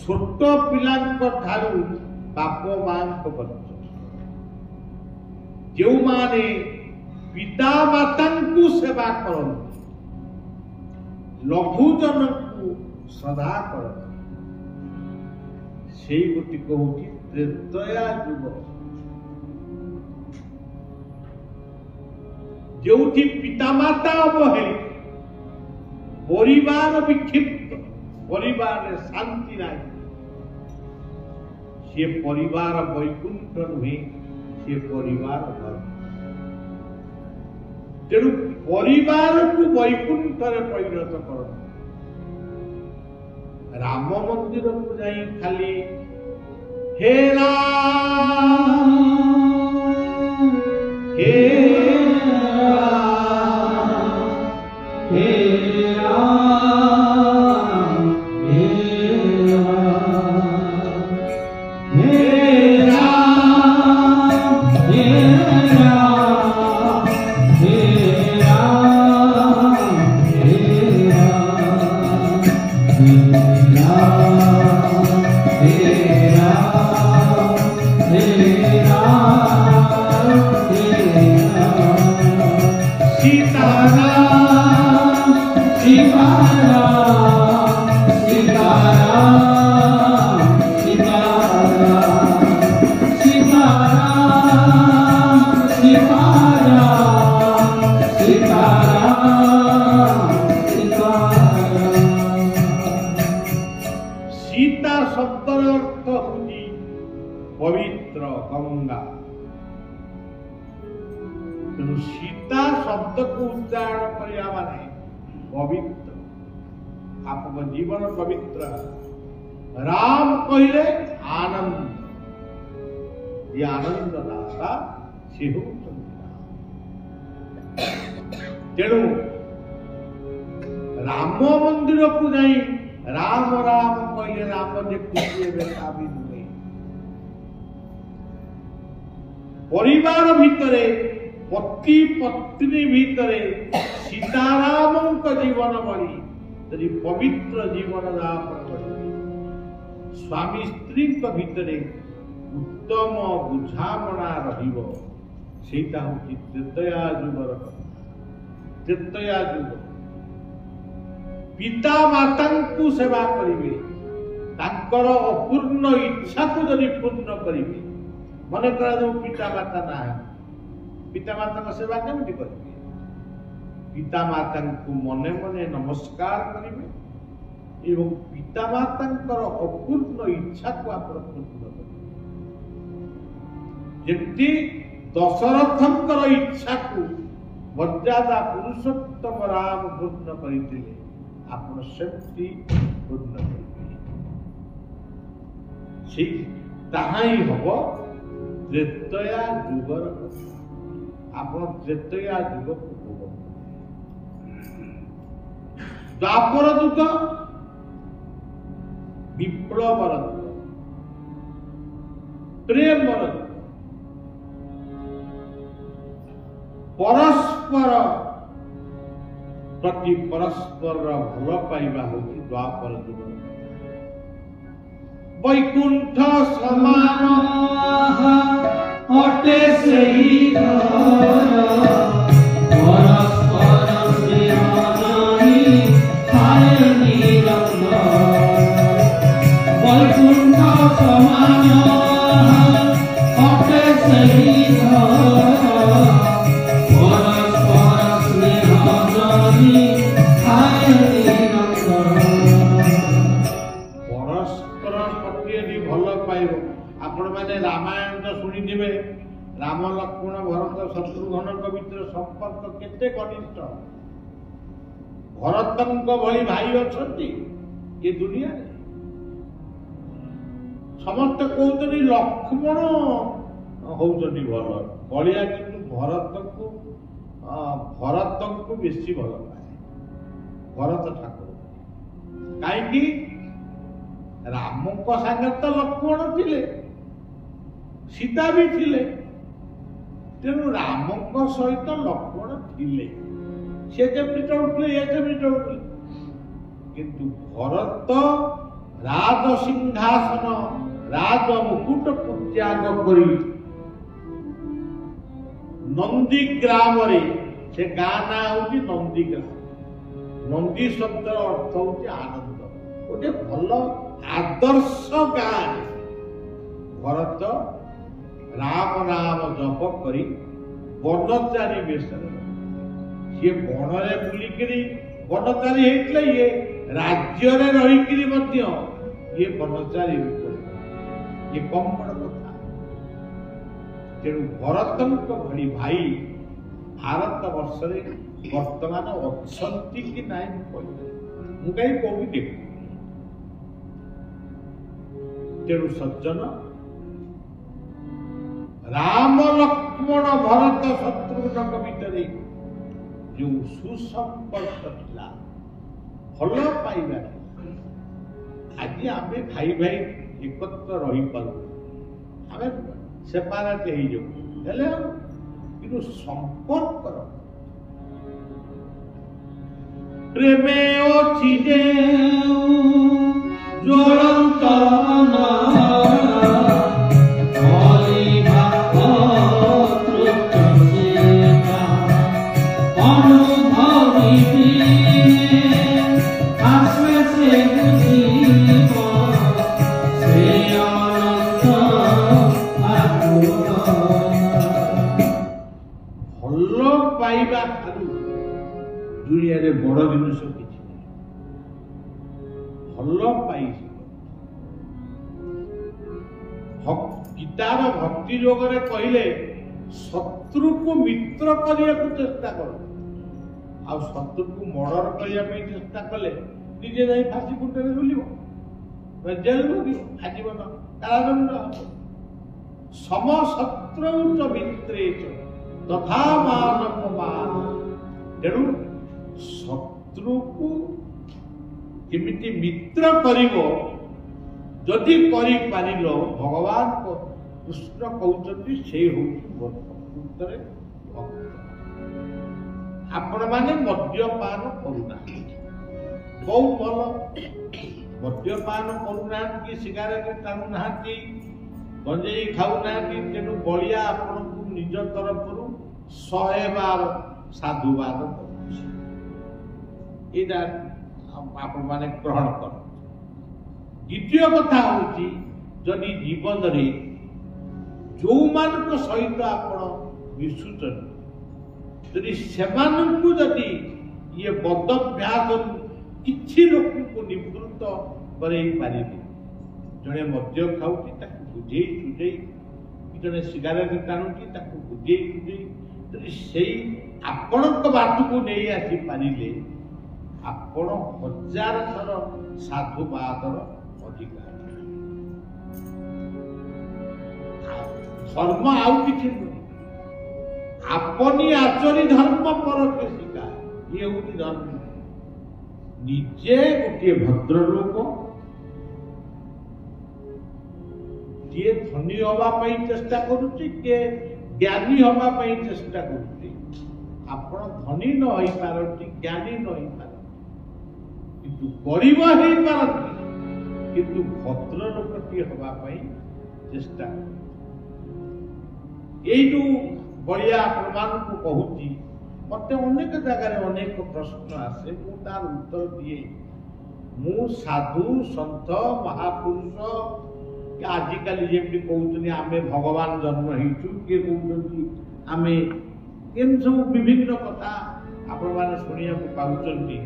ଛୋଟ ପିଲାଙ୍କ ଠାରୁ ବାପ ମାଙ୍କ ପର୍ଯ୍ୟନ୍ତ ଯେଉଁମାନେ ପିତା ମାତାଙ୍କୁ ସେବା କରନ୍ତି ଲଘୁଜନଙ୍କୁ ଶ୍ରଦ୍ଧା କରନ୍ତି ସେଇ ଗୋଟିକ ହଉଛି ତ୍ରେତୟା ଯୁଗ ଯେଉଁଠି ପିତାମାତା ଅବହେଳିତ ପରିବାର ବିକ୍ଷିପ୍ତ ପରିବାରରେ ଶାନ୍ତି ନାହିଁ ସେ ପରିବାର ବୈକୁଣ୍ଠ ନୁହେଁ ସେ ପରିବାର ଧର୍ମ ତେଣୁ ପରିବାରକୁ ବୈକୁଣ୍ଠରେ ପରିଣତ କରନ୍ତି ରାମ ମନ୍ଦିରକୁ ଯାଇ ଖାଲି ହେ ରାମ ହେ
Hey
ଗଙ୍ଗା। ତେଣୁ ସୀତା ଶବ୍ଦକୁ ଉଚ୍ଚାରଣ କରିବା ମାନେ ପବିତ୍ର, ଆପଣଙ୍କ ଜୀବନ ପବିତ୍ର। ରାମ କହିଲେ ଆନନ୍ଦ, ଏ ଆନନ୍ଦ ଦାତା ସେ ହେଉଛନ୍ତି ରାମ। ତେଣୁ ରାମ ମନ୍ଦିରକୁ ଯାଇ ରାମ ରାମ କହିଲେ ରାମ ଯେ ଖୁସି ହେବେ ତା ବି ନୁହେଁ। ପରିବାର ଭିତରେ, ପତି ପତ୍ନୀ ଭିତରେ ସୀତାରାମଙ୍କ ଜୀବନ ଭଳି ଯଦି ପବିତ୍ର ଜୀବନ ଯାପନ କରିବେ, ସ୍ୱାମୀ ସ୍ତ୍ରୀଙ୍କ ଭିତରେ ଉତ୍ତମ ବୁଝାମଣା ରହିବ, ସେଇଟା ହଉଛି ତ୍ରେତୟା ଯୁଗର କଥା। ତ୍ରେତୟା ଯୁଗ। ପିତା ମାତାଙ୍କୁ ସେବା କରିବେ, ତାଙ୍କର ଅପୂର୍ଣ୍ଣ ଇଚ୍ଛାକୁ ଯଦି ପୂର୍ଣ୍ଣ କରିବେ। ମନେ କରାଯାଉ ପିତା ମାତା ନାହିଁ, ପିତା ମାତାଙ୍କ ସେବା କେମିତି କରିବେ? ପିତା ମାତାଙ୍କୁ ମନେ ମନେ ନମସ୍କାର କରିବେ ଏବଂ ପିତା ମାତାଙ୍କର ଅପୂର୍ଣ୍ଣ ଇଚ୍ଛାକୁ ଆପଣ ପୂର୍ଣ୍ଣ କରିବେ। ଯେମିତି ଦଶରଥଙ୍କର ଇଚ୍ଛାକୁ ମର୍ଯ୍ୟାଦା ପୁରୁଷୋତ୍ତମ ରାମ ପୂର୍ଣ୍ଣ କରିଥିଲେ, ଆପଣ ସେମିତି ପୂର୍ଣ୍ଣ କରିବେ। ସେଇ ତାହା ହିଁ ହବ ତ୍ରେତୟା ଯୁଗର କଥା। ଆପଣ ତ୍ରେତୟା ଯୁଗକୁ ଉପଭୋଗ କରିବେ। ଦ୍ୱାପର ଯୁଗ ବିପ୍ଳବର ଯୁଗ, ପ୍ରେମର ଯୁଗ। ପରସ୍ପର ପ୍ରତି ପରସ୍ପରର ଭଲ ପାଇବା ହେଉଛି ଦ୍ୱାପର ଯୁଗ। ବୈକୁଣ୍ଠ ସମାନ
ଅଟେ ସେହି ଘର, ପରସ୍ପର ସ୍ନେହ ନାହିଁ ଥାଏ ନିରନ୍ତର। ବୈକୁଣ୍ଠ ସମାନ ଅଟେ ସେହି ଘର, ପରସ୍ପର ସ୍ନେହ ନାହିଁ ଥାଏ ନିରନ୍ତର।
ପରସ୍ପର ପ୍ରତି ଯଦି ଭଲ ପାଇବ, ଆପଣ ମାନେ ରାମାୟଣ ତ ଶୁଣିଥିବେ, ରାମ ଲକ୍ଷ୍ମଣ ଭରତ ଶତ୍ରୁଘ୍ନଙ୍କ ଭିତରେ ସମ୍ପର୍କ କେତେ ଘନିଷ୍ଠ। ଭରତଙ୍କ ଭଳି ଭାଇ ଅଛନ୍ତି ଏ ଦୁନିଆରେ? ସମସ୍ତେ କହୁଛନ୍ତି ଲକ୍ଷ୍ମଣ ହଉଛନ୍ତି ଭଲ, ବଳିଆ କିନ୍ତୁ ଭରତଙ୍କୁ ବେଶୀ ଭଲ ପାଏ ଭରତ ଠାକୁର। କାହିଁକି? ରାମଙ୍କ ସାଙ୍ଗରେ ତ ଲକ୍ଷ୍ମଣ ଥିଲେ, ସୀତା ବି ଥିଲେ, ତେଣୁ ରାମଙ୍କ ସହିତ ଲକ୍ଷ୍ମଣ ଥିଲେ। ସେ ଯେମିତି ଚଳୁଥିଲେ ଏ ଯେମିତି ଚଳୁଥିଲେ। କିନ୍ତୁ ଭରତ ରାଜ ସିଂହାସନ, ରାଜ ମୁକୁଟକୁ ତ୍ୟାଗ କରି ନନ୍ଦୀଗ୍ରାମରେ, ସେ ଗାଁ ନାଁ ହଉଛି ନନ୍ଦୀଗ୍ରାମ। ନନ୍ଦୀ ଶବ୍ଦର ଅର୍ଥ ହଉଛି ଆନନ୍ଦ। ଗୋଟେ ଭଲ ଆଦର୍ଶ ଗାଁ। ଭରତ ରାମ ନାମ ଜପ କରି ବନଚାରୀ ବେଶରେ, ସିଏ ବନରେ ବୁଲିକିରି ବନଚାରୀ ହେଇଥିଲେ, ଇଏ ରାଜ୍ୟରେ ରହିକିରି ମଧ୍ୟ ଇଏ ବନଚାରୀ ହୋଇଥିଲେ। ଇଏ କମ୍ ବଡ଼ କଥା। ତେଣୁ ଭରତଙ୍କ ଭଳି ଭାଇ ଭାରତ ବର୍ଷରେ ବର୍ତ୍ତମାନ ଅଛନ୍ତି କି ନାହିଁ ମୁଁ କହିବି, ମୁଁ କାହିଁ କହୁଛି ଦେଖ। ତେଣୁ ସଜ୍ଜନ, ରାମ ଲକ୍ଷ୍ମଣ ଭରତ ଶତ୍ରୁଘ୍ନଙ୍କ ଭିତରେ ଯେଉଁ ସୁସମ୍ପର୍କ ଥିଲା, ଭଲ ପାଇବା ଥିଲା, ଆଜି ଆମେ ଭାଇ ଭାଇ ଏକତ୍ର ରହିପାରୁ, ଆମେ ସେପାରେଟ ହେଇଯାଉ, ହେଲେ କିନ୍ତୁ ସମ୍ପର୍କର ପ୍ରେମେ ଅଛି ଯେ
ଜ୍ୱଳନ୍ତ
ଭଲ ପାଇବା ଠାରୁ ଦୁନିଆରେ ବଡ଼ ଜିନିଷ କିଛି ନାହିଁ। ଭଲ ପାଇଯିବ। गीतार भक्ति योग कहले शत्रु को मित्र करने को चेष्टा कर शत्रु को मर्डर करने चेष्टा कले निजे जाई फांसी कुंटे झुलिब जेल भोग आजीवन कारादंड सम शत्रु च मित्रे तथा मानव मान तेणु शत्रु को केमिति मित्र करिवो जदि करि पारिलो भगवान को कृष्ण कहउछन्ति से होउछि प्रकृतरे भक्त आपण माने मद्यपान करुना बहुत भल मद्यपान करुना कि सिगारेट टाणु ना गंजेई खाऊ ना तेणु बलिया आपण को निज तरफ 100 बार साधुवाद करुछि आपण माने ग्रहण कर द्वितीय कथा होची जदि जीवन रे जो मान सहित आपण मिशुचन जदि सेमानकु जदि ये बदभ्यास किछि लोक को निवृत्त करई पारिबे जने मद्य खाउची ताकू बुझेई सुझेई जने सिगारेट टाणुची ताकू बुझेई सुझेई जदि सेई आपणक बात को नहीं आसी पारिले आपण 1000 थर साधुवादर अधिकार धर्म आउ किछि अपनी आचरी धर्म पर के शिकार ये होती धर्म निजे गोटे भद्र लोक किए धनी हवा चेष्टा करुच्ची किए ज्ञानी हवा चेष्टा करुच्ची आपण धनी न होई पारती ज्ञानी न होई पारती किंतु गरीब होई पारती किंतु भद्र लोकटी हवा चेष्टा ये जो बलिया प्रमाण को कहूची मत अनेक जगार अनेक प्रश्न आसे मु तार उत्तर दिए मु साधु सन्थ महापुरुष आजिकल जमी कहते आमे भगवान जन्म होइछु किए कहते आमे एम सब विभिन्न कथा आपण माने सुनिया को पाउचंती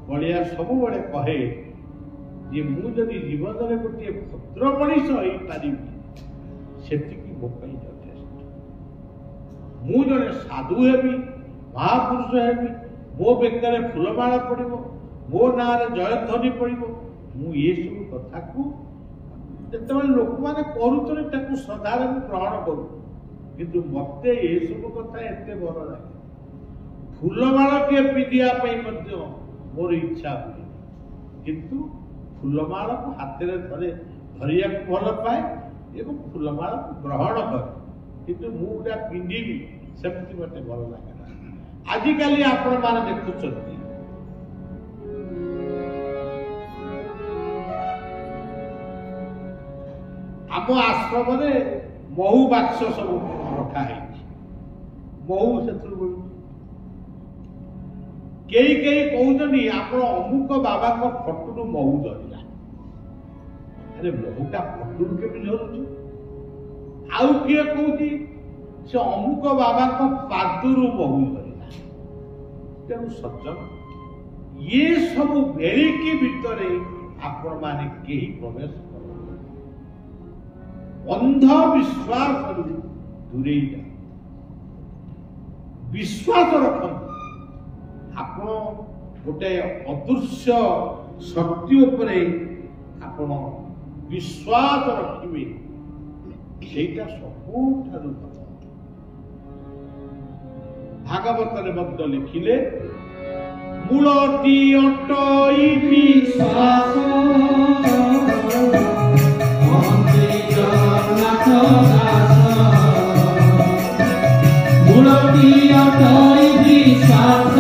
बलिया सब बड़े कहे जे मु जदि जीवन रे गोटे भद्र मनीष होई पारिबी सेतिकी मो पई यथेष्ट मु जने साधु हेबी महापुरुष हेबी मो बेकरे फुलमाला पड़िबो मो नारे जयध्वनि पड़िबो मु ये सब कथा को जते लोक माने करूतरे ताकू श्रद्धारे मु ग्रहण करू किंतु मते ये सब कथा एते भल लागे फुलमाला के पिदिया पई मध्य मोर इच्छा हुए किंतु फुलमाला को हाथ में धरिया भल पाए एवं फुलमाला को ग्रहण करे किंतु मुझा पिंधि सेमती मत भल लगे आजिकल आपण मैंने देखुं आम आश्रम महू बाक्स सब रखाई महू से कई कहते आप अमुक बाबा को फटू महू धरला अरे महूटा फटू के धरुची आउ किए कहती से अमुक बाबा को पादुरु महू धरला तेणु सज्जन ये सब भेड़िकी भितर आपण माने केही प्रवेश कर अंध विश्वास दूरे जा विश्वास रखते आपण गोटे अदृश्य शक्ति उपरे आपण विश्वास रखिबे सेटा सबुठारु भागवत रे मध्य लिखिले मूलती अटई विश्वास मूलती अटई विश्वास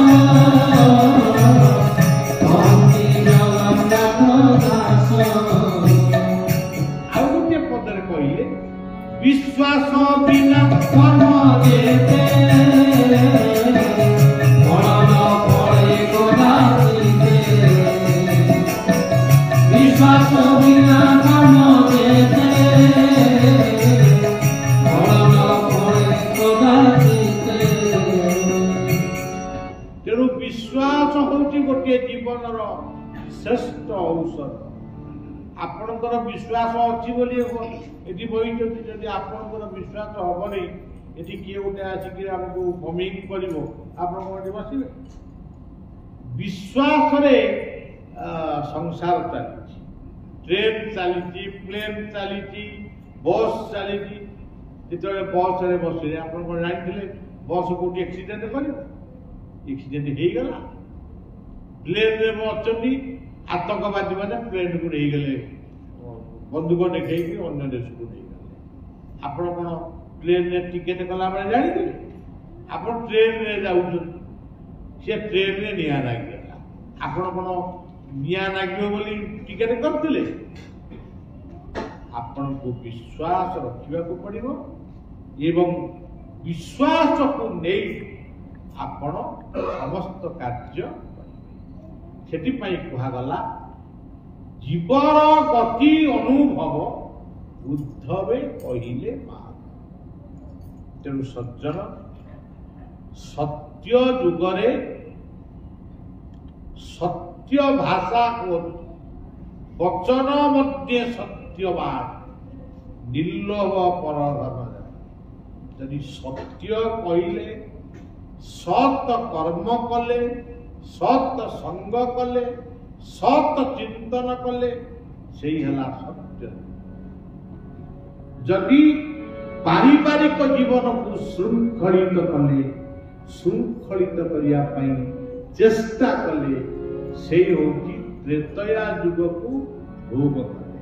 विश्वास बिना कर्म देते विश्वास बिना कर्म देते तेणु विश्वास हूँ गोटे जीवन श्रेष्ठ औषध ଆପଣଙ୍କର ବିଶ୍ୱାସ ଅଛି ବୋଲି ହେବ। ଏଠି ବହିଛନ୍ତି, ଯଦି ଆପଣଙ୍କର ବିଶ୍ୱାସ ହବନି, ଏଠି କିଏ ଗୋଟେ ଆସିକି ଆମକୁ ବମିଂ କରିବ, ଆପଣ କ'ଣ ଏଠି ବସିବେ? ବିଶ୍ୱାସରେ ସଂସାର ଚାଲିଛି, ଟ୍ରେନ୍ ଚାଲିଛି, ପ୍ଲେନ୍ ଚାଲିଛି, ବସ୍ ଚାଲିଛି। ଯେତେବେଳେ ବସ୍ରେ ବସିଲେ ଆପଣ କ'ଣ ଜାଣିଥିଲେ ବସ୍ କୋଉଠି ଆକ୍ସିଡେଣ୍ଟ କରିବ? ଆକ୍ସିଡେଣ୍ଟ ହେଇଗଲା। ପ୍ଲେନ୍ରେ ଅଛନ୍ତି, ଆତଙ୍କବାଦୀ ମାନେ ପ୍ଲେନ୍କୁ ନେଇଗଲେ, ବନ୍ଧୁକ ଦେଖେଇକି ଅନ୍ୟ ଦେଶକୁ ନେଇଗଲେ। ଆପଣ କ'ଣ ପ୍ଲେନ୍ରେ ଟିକେଟ୍ କଲାବେଳେ ଜାଣିଥିଲେ? ଆପଣ ଟ୍ରେନ୍ରେ ଯାଉଛନ୍ତି, ସେ ଟ୍ରେନ୍ରେ ନିଆଁ ଲାଗିଗଲା, ଆପଣ କ'ଣ ନିଆଁ ଲାଗିବ ବୋଲି ଟିକେଟ୍ କରିଥିଲେ? ଆପଣଙ୍କୁ ବିଶ୍ୱାସ ରଖିବାକୁ ପଡ଼ିବ ଏବଂ ବିଶ୍ୱାସକୁ ନେଇ ଆପଣ ସମସ୍ତ କାର୍ଯ୍ୟ କରିବେ। ସେଥିପାଇଁ କୁହାଗଲା ଜୀବର ଗତି ଅନୁଭବ ଉଦ୍ଧବେ କହିଲେ ମା। ତେଣୁ ସଜ୍ଜନ, ସତ୍ୟ ଯୁଗରେ ସତ୍ୟ ଭାଷା କୁହନ୍ତୁ, ବଚନ ମଧ୍ୟ ସତ୍ୟବାନ, ନିର୍ଲୋଭ ପରଧନ। ଯଦି ସତ୍ୟ କହିଲେ, ସତ୍ କର୍ମ କଲେ, ସତ୍ ସଙ୍ଗ କଲେ, ସତ୍ ଚିନ୍ତନ କଲେ, ସେଇ ହେଲା ସତ୍ୟ। ଯଦି ପାରିବାରିକ ଜୀବନକୁ ଶୃଙ୍ଖଳିତ କଲେ, ଶୃଙ୍ଖଳିତ କରିବା ପାଇଁ ଚେଷ୍ଟା କଲେ, ସେଇ ହେଉଛି ତ୍ରେତୟା ଯୁଗକୁ ଭୋଗ କଲେ।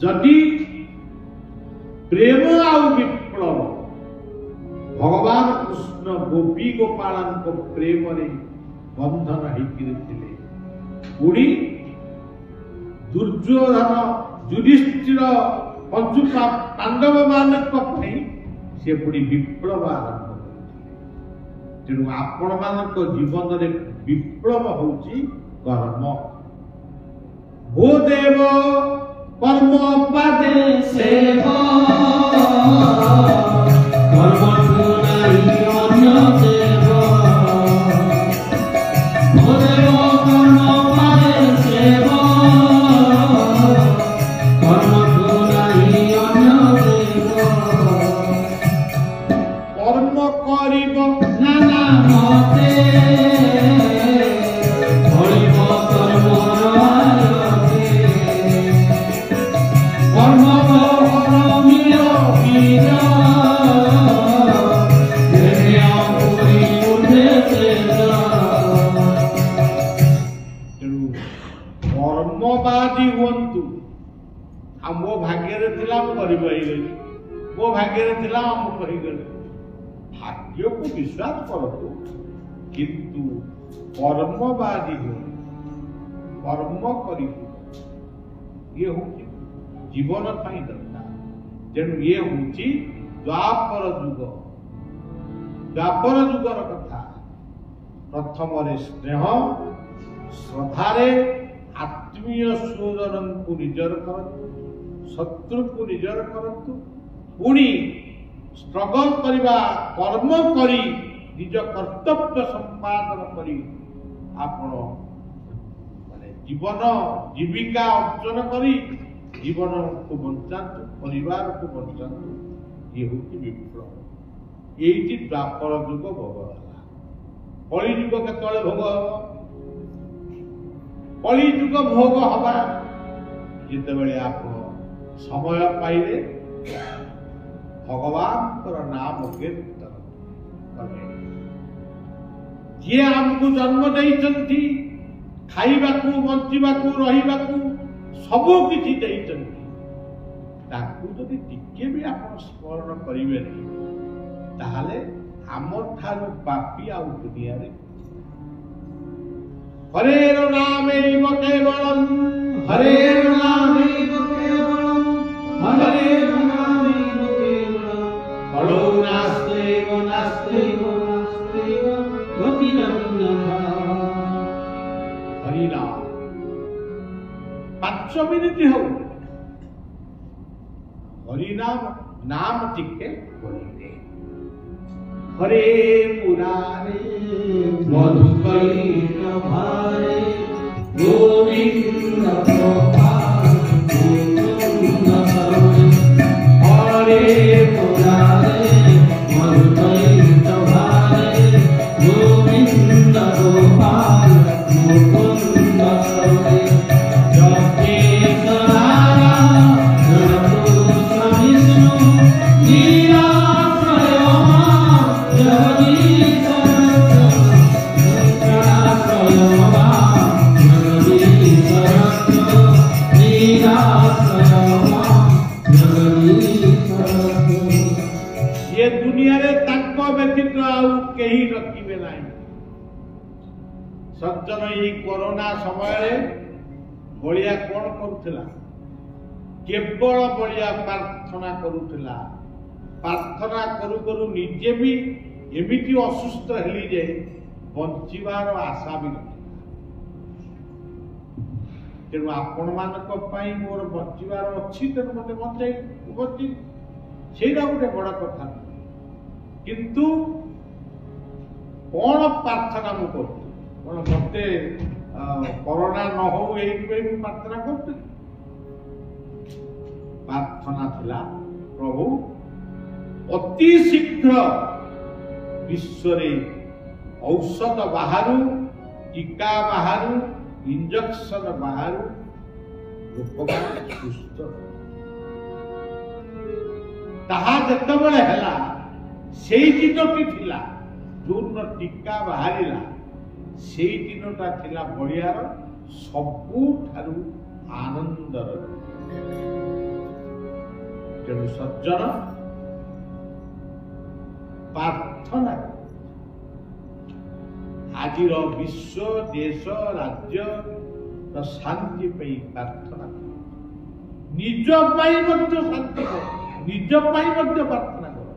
ଯଦି ପ୍ରେମ ଆଉ ବିପ୍ଳବ, ଭଗବାନ କୃଷ୍ଣ ଗୋପୀ ଗୋପାଳଙ୍କ ପ୍ରେମରେ ବନ୍ଧନ ହେଇକିରି ଥିଲେ, ପୁଣି ଦୁର୍ଯ୍ୟୋଧନ ଯୁଧିଷ୍ଠିର ପଞ୍ଚୁ ପାଣ୍ଡବ ମାନଙ୍କ ପାଇଁ ସେ ପୁଣି ବିପ୍ଳବ ଆରମ୍ଭ କରିଥିଲେ। ତେଣୁ ଆପଣ ମାନଙ୍କ ଜୀବନରେ ବିପ୍ଳବ ହଉଛି କର୍ମ। ଭୋ ଦେବ କର୍ମ ପାଦେ
ସେବ କର୍ମଠୁ ନାହିଁ ଅନ୍ୟ ଦେବ। ଭୋ ଦେବ କର୍ମ ପାଦେ ସେବ କର୍ମଠୁ ନାହିଁ ଅନ୍ୟ ଦେବ।
কর্ম করিব
নানা মতে ফলিব কর্মর আলোকে। কর্ম করমিয় বীর দেহে অঙ্কুরি উঠে তেজ।
ତେଣୁ କର୍ମବାଦୀ ହୁଅନ୍ତୁ। ଆଉ ମୋ ଭାଗ୍ୟରେ ଥିଲା ମୁଁ କରିପାରିଗଲି, ମୋ ଭାଗ୍ୟରେ ଥିଲା ମୁଁ କରିଗଲି। ଭାଗ୍ୟକୁ ବିଶ୍ୱାସ କରନ୍ତୁ, କିନ୍ତୁ କର୍ମବାଦୀ ହୁଅନ୍ତୁ, କର୍ମ କରିବୁ। ଇଏ ହଉଛି ଜୀବନ ପାଇଁ ଦରକାର। ତେଣୁ ଇଏ ହଉଛି ଦ୍ୱାପର ଯୁଗ। ଦ୍ୱାପର ଯୁଗର କଥା। ପ୍ରଥମରେ ସ୍ନେହ ଶ୍ରଦ୍ଧାରେ ଆତ୍ମୀୟ ସ୍ୱଜନଙ୍କୁ ନିଜର କରନ୍ତୁ, ଶତ୍ରୁକୁ ନିଜର କରନ୍ତୁ। ପୁଣି ଷ୍ଟ୍ରଗଲ କରିବା, କର୍ମ କରି ନିଜ କର୍ତ୍ତବ୍ୟ ସମ୍ପାଦନ କରି ଆପଣ ଜୀବନ ଜୀବିକା ଅର୍ଜନ କରି ଜୀବନକୁ ବଞ୍ଚାନ୍ତୁ, ପରିବାରକୁ ବଞ୍ଚାନ୍ତୁ। ଇଏ ହେଉଛି ବିପ୍ଳବ। ଏଇଠି ଦ୍ୱାପର ଯୁଗ ଭୋଗ ହେଲା। କଳି ଯୁଗ କେତେବେଳେ ଭୋଗ ହବ? କଳି ଯୁଗ ଭୋଗ ହବା ଯେତେବେଳେ ଆପଣ ସମୟ ପାଇଲେ ଭଗବାନଙ୍କର ନାମ କୀର୍ତ୍ତନ କଲେ। ଯିଏ ଆମକୁ ଜନ୍ମ ଦେଇଛନ୍ତି, ଖାଇବାକୁ, ବଞ୍ଚିବାକୁ, ରହିବାକୁ ସବୁ କିଛି ଦେଇଛନ୍ତି, ତାକୁ ଯଦି ଟିକେ ବି ଆପଣ ସ୍ମରଣ କରିବେନି, ତାହେଲେ ଆମଠାରୁ ପାପୀ ଆଉ ଦୁନିଆରେ। ହରେର ନାମୈବ କେବଳମ୍,
ହରେର ନାମୈବ କେବଳମ୍, ହରେର ନାମୈବ କେବଳମ୍।
ଫଳୋ
ନାସ୍ତୈବ ନାସ୍ତୈବ ନାସ୍ତୈବ ଗତିରନ୍ୟଥା।
ହରିନାମ 5 ମିନିଟ୍ ହଉ ହରିନାମ ନାମ ଟିକେ କହିଲେ। ହରେ ମୁରାରେ
ମଧୁକୈଟ ଭାରେ ଗୋବିନ୍ଦ ପ୍ରଭାତ।
केही रखिबे नाही। सज्जन ये कोरोना समय बलिया कौन करुला केवल बलिया प्रार्थना करुला प्रार्थना करू करू निजे भी एमिति असुस्थ हेली जे बंचिबार आशा भी न तेणु आपण मानक पई मोर बंचिबार अच्छी तेणु मते बंचाई बंची सेटा गोटे बड़ कथा किंतु कौन प्रार्थना मु करती कौन मते कोरोना न हो यही प्रार्थना करती प्रार्थना थिला प्रभु अति शीघ्र विश्व रे औषध बाहरु टीका बाहरु इंजेक्शन बाहरु लोक सुस्थ ताहा जतबेले हला सेई दिनटी थिला जोन टीका बाहरिला सेई दिनटा थिला बलियार सबुठारु आनंदर तेणु सज्जन प्रार्थना आज विश्व देश राज्य शांति पे प्रार्थना निज शांति निज प्रार्थना कर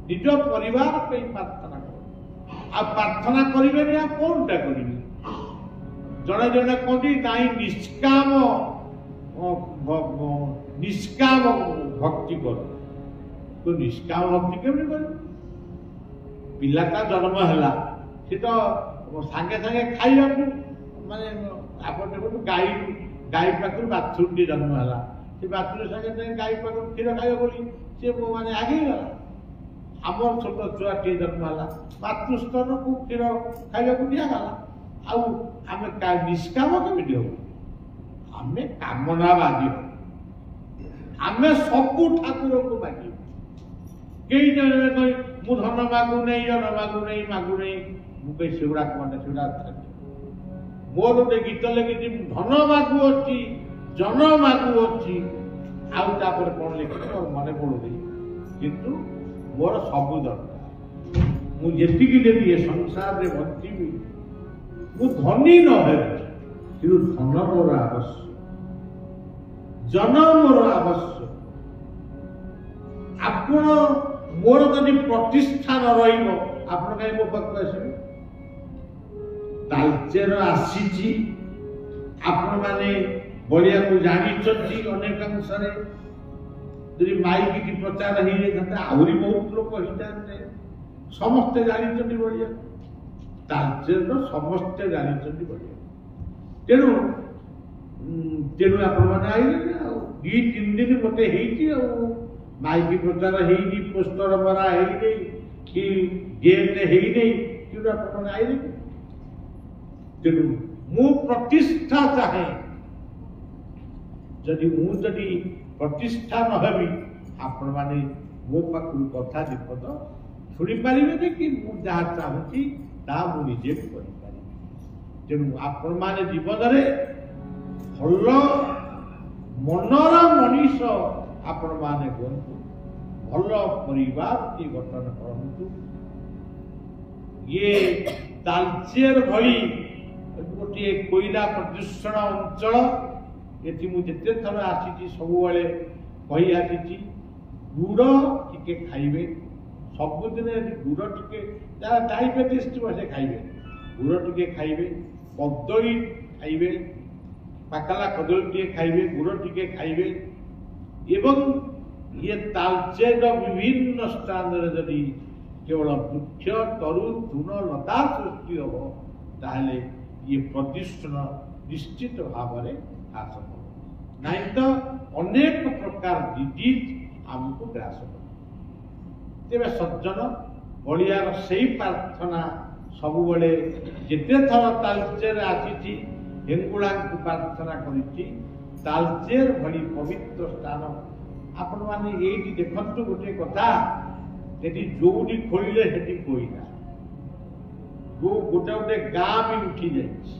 निज परिवार पे प्रार्थना कर आ प्रार्थना करेंगे कौनटा करेंगे जड़े जड़े कहते नाई निष्काम भक्ति कर तो निष्काम भक्ति केमी कर पिलाटा जन्म है सी तो सांगे सांगे खाइबा माने आपण देखो गाई गाई पाखर बाथरूम टी जन्म है से बाथरूम सांगे गाई पाखर क्षीर खाइबा बोली से माने आगे गला आमर छोट छुआ टी जन्म है मातृस्तन को क्षीर खाइबा को दिया गला आउ आमे का निष्काम केमिति हो आमे कामनावादी आमे सबु ठाकुर को मागी कई जने कहि मु धन मागु नहीं जन मागु नहीं मुझे सेगुड़ा कहते सेगुड़ा मोर गोटे गीत लिखी धन मागु अच्छी जन मागु अच्छी आउपर कौन लिखी मोर मन पड़ुनी किंतु मोर सबू दरकार मुझे ये संसार में बंची मु धनी न कि धन मोर आवश्यक जन मोर आवश्यक आपण मोर जदि प्रतिष्ठा न रही आपण कहीं मो पाक आसबे तालचेर आसीची आपण माने बलिया को जानी अनेक अंशरे यदि माइक की प्रचार हो आहरी बहुत लोक होते समस्ते जानी बलिया तालचेर समस्ते जानी बलिया तेणु तेणु आपण मैंने आइले दी तीन दिन मत माइक प्रचार होनी पोस्टर मरा है कि गेट है कि आपण आइले तेणु मु प्रतिष्ठा चाहे जदि मुझे प्रतिष्ठा न हेबी आपण माने मो पाखु कथा दीपद शुणी पारे कि मुझे चाहूँगी मुझे तेणु आपण माने जीवन में भल मनर मनीष आपण माने हुंतु भल परिवार की गठन करंतु ये तालचेर भली गोटे कोईला प्रदूषण अंचल ये मुझे थर आसी सब कही आसी गुड़ टिके खाइबे सबुदिन गुड़ टिके डायबिटीज से खाइबे गुड़ टिके खाइबे कदली खाइबे पाकला कदली टिके खाइबे गुड़ टिके खाइबे एवं ये तालचेर विभिन्न स्थान जदि केवल वृक्ष तरु तृण लता सृष्टि हम ताहले ये प्रदूषण निश्चित भाव में ह्रास कर नहीं तो अनेक प्रकार डिजीज आमको ग्रास कर तेरे सज्जन बलियार से प्रार्थना सब बेले जिते थर तालचेर आसी हेंगुड़ा को प्रार्थना करी तालचेर भली पवित्र स्थान आपण माने ये देखंतु गोटे कथा यदि जोड़ी खोलिले हेटी कोईना गो गोटे गोटे गाँ भी उठी जाइए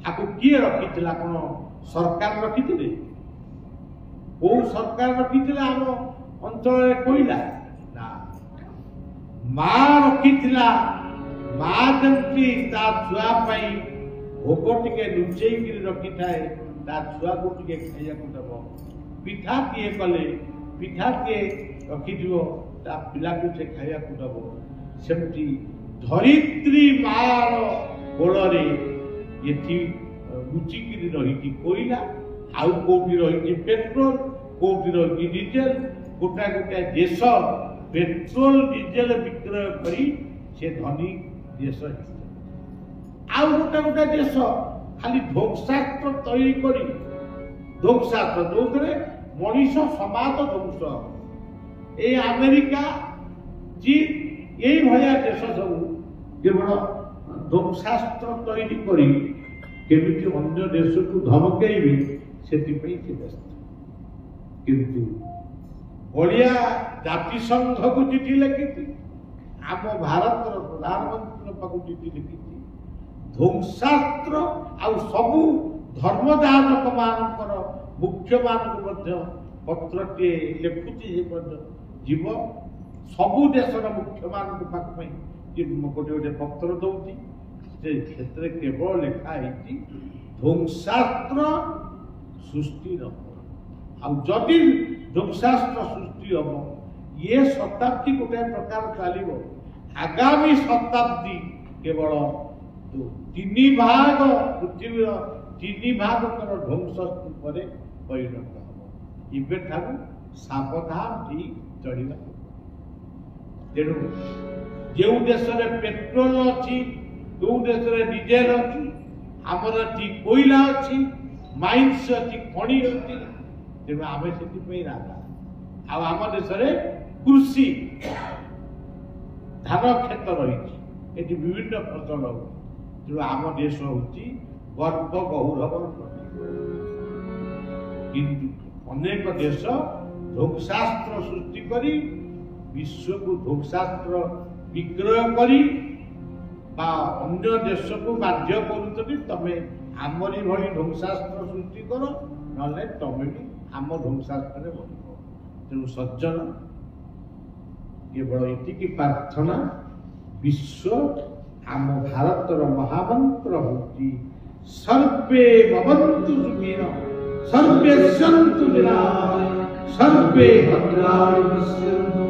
आपको किए रखी कौन सरकार रखी कौ सरकार रखी आम अंचल कोईला ना ମା ରଖିଥିଲା, ମା ଯେମିତି ତା ଛୁଆ ପାଇଁ ଭୋଗ ଟିକେ ଲୁଚେଇକିରି ରଖିଥାଏ, ତା ଛୁଆକୁ ଟିକେ ଖାଇବାକୁ ଦେବ। ପିଠାଟିଏ କଲେ, ପିଠାଟିଏ ରଖିଥିବ, ତା ପିଲାକୁ ସେ ଖାଇବାକୁ ଦେବ। ସେମିତି ଧରିତ୍ରୀ ମାର କୋଳରେ ଏଠି ଲୁଚିକିରି ରହିଛି କୋଇଲା, ଆଉ କୋଉଠି ରହିଛି ପେଟ୍ରୋଲ, କୋଉଠି ରହିଛି ଡିଜେଲ। ଗୋଟାଏ ଗୋଟାଏ ଦେଶ ପେଟ୍ରୋଲ ଡିଜେଲ ବିକ୍ରୟ କରି ସେ ଧନୀ ଦେଶ ହେଇଛି। ଆଉ ଗୋଟାଏ ଦେଶ ଖାଲି ଧ୍ୱଂସାସ୍ତ୍ର ତୈରି କରି, ଧ୍ୱଂସାସ୍ତ୍ର ଯୋଉଥିରେ ମଣିଷ ସମାଜ ଧ୍ୱଂସ। ଏଇ ଆମେରିକା, ଚୀନ, ଏଇଭଳିଆ ଦେଶ ସବୁ କେବଳ ଧ୍ୱଂସାସ୍ତ୍ର ତୈରି କରି କେମିତି ଅନ୍ୟ ଦେଶକୁ ଧମକେଇବେ ସେଥିପାଇଁ ସେ ବ୍ୟସ୍ତ। କିନ୍ତୁ ବଳିଆ ଜାତିସଂଘକୁ ଚିଠି ଲେଖିଛି, ଆମ ଭାରତର ପ୍ରଧାନମନ୍ତ୍ରୀଙ୍କ ପାଖକୁ ଚିଠି ଲେଖିଛି। ଧ୍ୱଂସାସ୍ତ୍ର ଆଉ ସବୁ ଧର୍ମଯାଜକ ମାନଙ୍କର ମୁଖ୍ୟମାନଙ୍କୁ ମଧ୍ୟ ପତ୍ରଟିଏ ଲେଖୁଛି। ଯେ ମଧ୍ୟ ଯିବ ସବୁ ଦେଶର ମୁଖ୍ୟମାନଙ୍କ ପାଖ ପାଇଁ ଗୋଟେ ଗୋଟେ ପତ୍ର ଦଉଛି। ସେଥିରେ କେବଳ ଲେଖା ହେଇଛି ଧ୍ୱଂସାସ୍ତ୍ର ସୃଷ୍ଟି ନ ହବ। ଆଉ ଯଦି ଧ୍ୱଂସାସ୍ତ୍ର ସୃଷ୍ଟି ହବ, ଇଏ ଶତାବ୍ଦୀ ଗୋଟେ ପ୍ରକାର ଚାଲିବ। ଆଗାମୀ ଶତାବ୍ଦୀ କେବଳ 3 ଭାଗ ପୃଥିବୀର 3 ଭାଗଙ୍କର ଧ୍ୱଂସ ସ୍ତୂପରେ ପରିଣତ ହବ। ଏବେଠାରୁ ସାବଧାନ ହେଇ ଚଳିବାକୁ। ତେଣୁ ଯେଉଁ ଦେଶରେ ପେଟ୍ରୋଲ ଅଛି, ଯେଉଁ ଦେଶରେ ଡିଜେଲ ଅଛି, ଆମର ଏଠି କୋଇଲା ଅଛି, ମାଇନ୍ସ ଅଛି, ଖଣି ଅଛି। ତେଣୁ ଆମେ ସେଥିପାଇଁ ରାଜା। ଆଉ ଆମ ଦେଶରେ କୃଷି ଧାନ କ୍ଷେତ ରହିଛି, ଏଠି ବିଭିନ୍ନ ଫସଲ ହଉଛି। ତେଣୁ ଆମ ଦେଶ ହଉଛି ଗର୍ବ ଗୌରବର ପ୍ରତୀକ। କିନ୍ତୁ ଅନେକ ଦେଶ ଧ୍ୱଂସାସ୍ତ୍ର ସୃଷ୍ଟି କରି ବିଶ୍ୱକୁ ଧ୍ୱଂସାସ୍ତ୍ର ବିକ୍ରୟ କରି ବା ଅନ୍ୟ ଦେଶକୁ ବାଧ୍ୟ କରୁଛନ୍ତି, ତମେ ଆମରି ଭଳି ଧ୍ୱଂସାସ୍ତ୍ର ସୃଷ୍ଟି କର, ନହେଲେ ତମେ ବି ଆମ ଧ୍ୱଂସାସ୍ତ୍ରରେ ବଢିବ। ତେଣୁ ସଜ୍ଜନ, କେବଳ ଏତିକି ପ୍ରାର୍ଥନା, ବିଶ୍ୱ ଆମ ଭାରତର ମହାମନ୍ତ୍ର ହଉଛି ସର୍ବେ ଭବନ୍ତୁ ସୁଖିନଃ, ସର୍ବେ ସନ୍ତୁ ନିରାମୟାଃ, ସର୍ବେ ଭଦ୍ରାଣି ପଶ୍ୟନ୍ତୁ,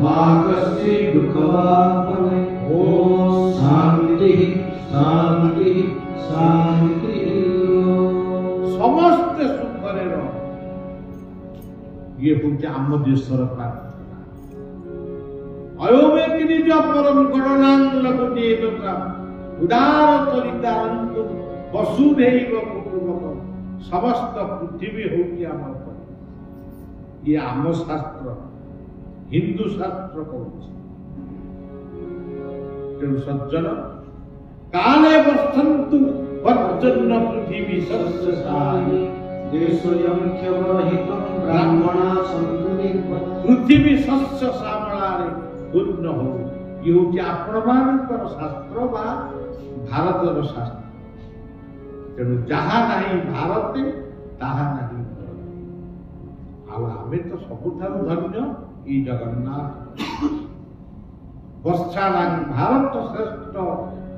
ମା କଶ୍ଚିତ୍ ଦୁଃଖଭାଗ୍ ଭବେତ୍। ଓମ୍
शांति शांति शांति।
ସମସ୍ତେ ସୁଖରେ ରହ। ଇଏ ହଉଛି ଆମ ଦେଶର ପ୍ରାର୍ଥନା। ଅୟୋମେତି ନିଜ ପରମ ଗଣନାଂ ଲଭତେ ତଥା ଉଦାର ଚରିତାରନ୍ତୁ ବସୁଧୈବ କୁଟୁମ୍ବକମ୍। ସମସ୍ତ ପୃଥିବୀ ହଉଛି ଆମର ପରିବାର। ଇଏ ଆମ ଶାସ୍ତ୍ର, ହିନ୍ଦୁ ଶାସ୍ତ୍ର କହୁଛି। ତେଣୁ ସଜ୍ଜନ, କାଳେ ବର୍ଷନ୍ତୁ ବର୍ଜନ୍ୟ ପୃଥିବୀ ଶସ୍ୟଶାୟୀ,
देशोऽयं ह्यवहितं ब्राह्मणा सन्तु निर्भया।
ପୃଥିବୀ ଶସ୍ୟ ଶ୍ୟାମଳାରେ ପୂର୍ଣ୍ଣ ହଉ। ଇଏ ହଉଛି ଆପଣମାନଙ୍କର ଶାସ୍ତ୍ର ବା ଭାରତର ଶାସ୍ତ୍ର। ତେଣୁ ଯାହା ନାହିଁ ଭାରତେ ତାହା ନାହିଁ ଘରେ। ଆଉ ଆମେ ତ ସବୁଠାରୁ ଧନ୍ୟ ଏଇ ଜଗନ୍ନାଥ। ବର୍ଷାଣାଂ ଭାରତ ଶ୍ରେଷ୍ଠ,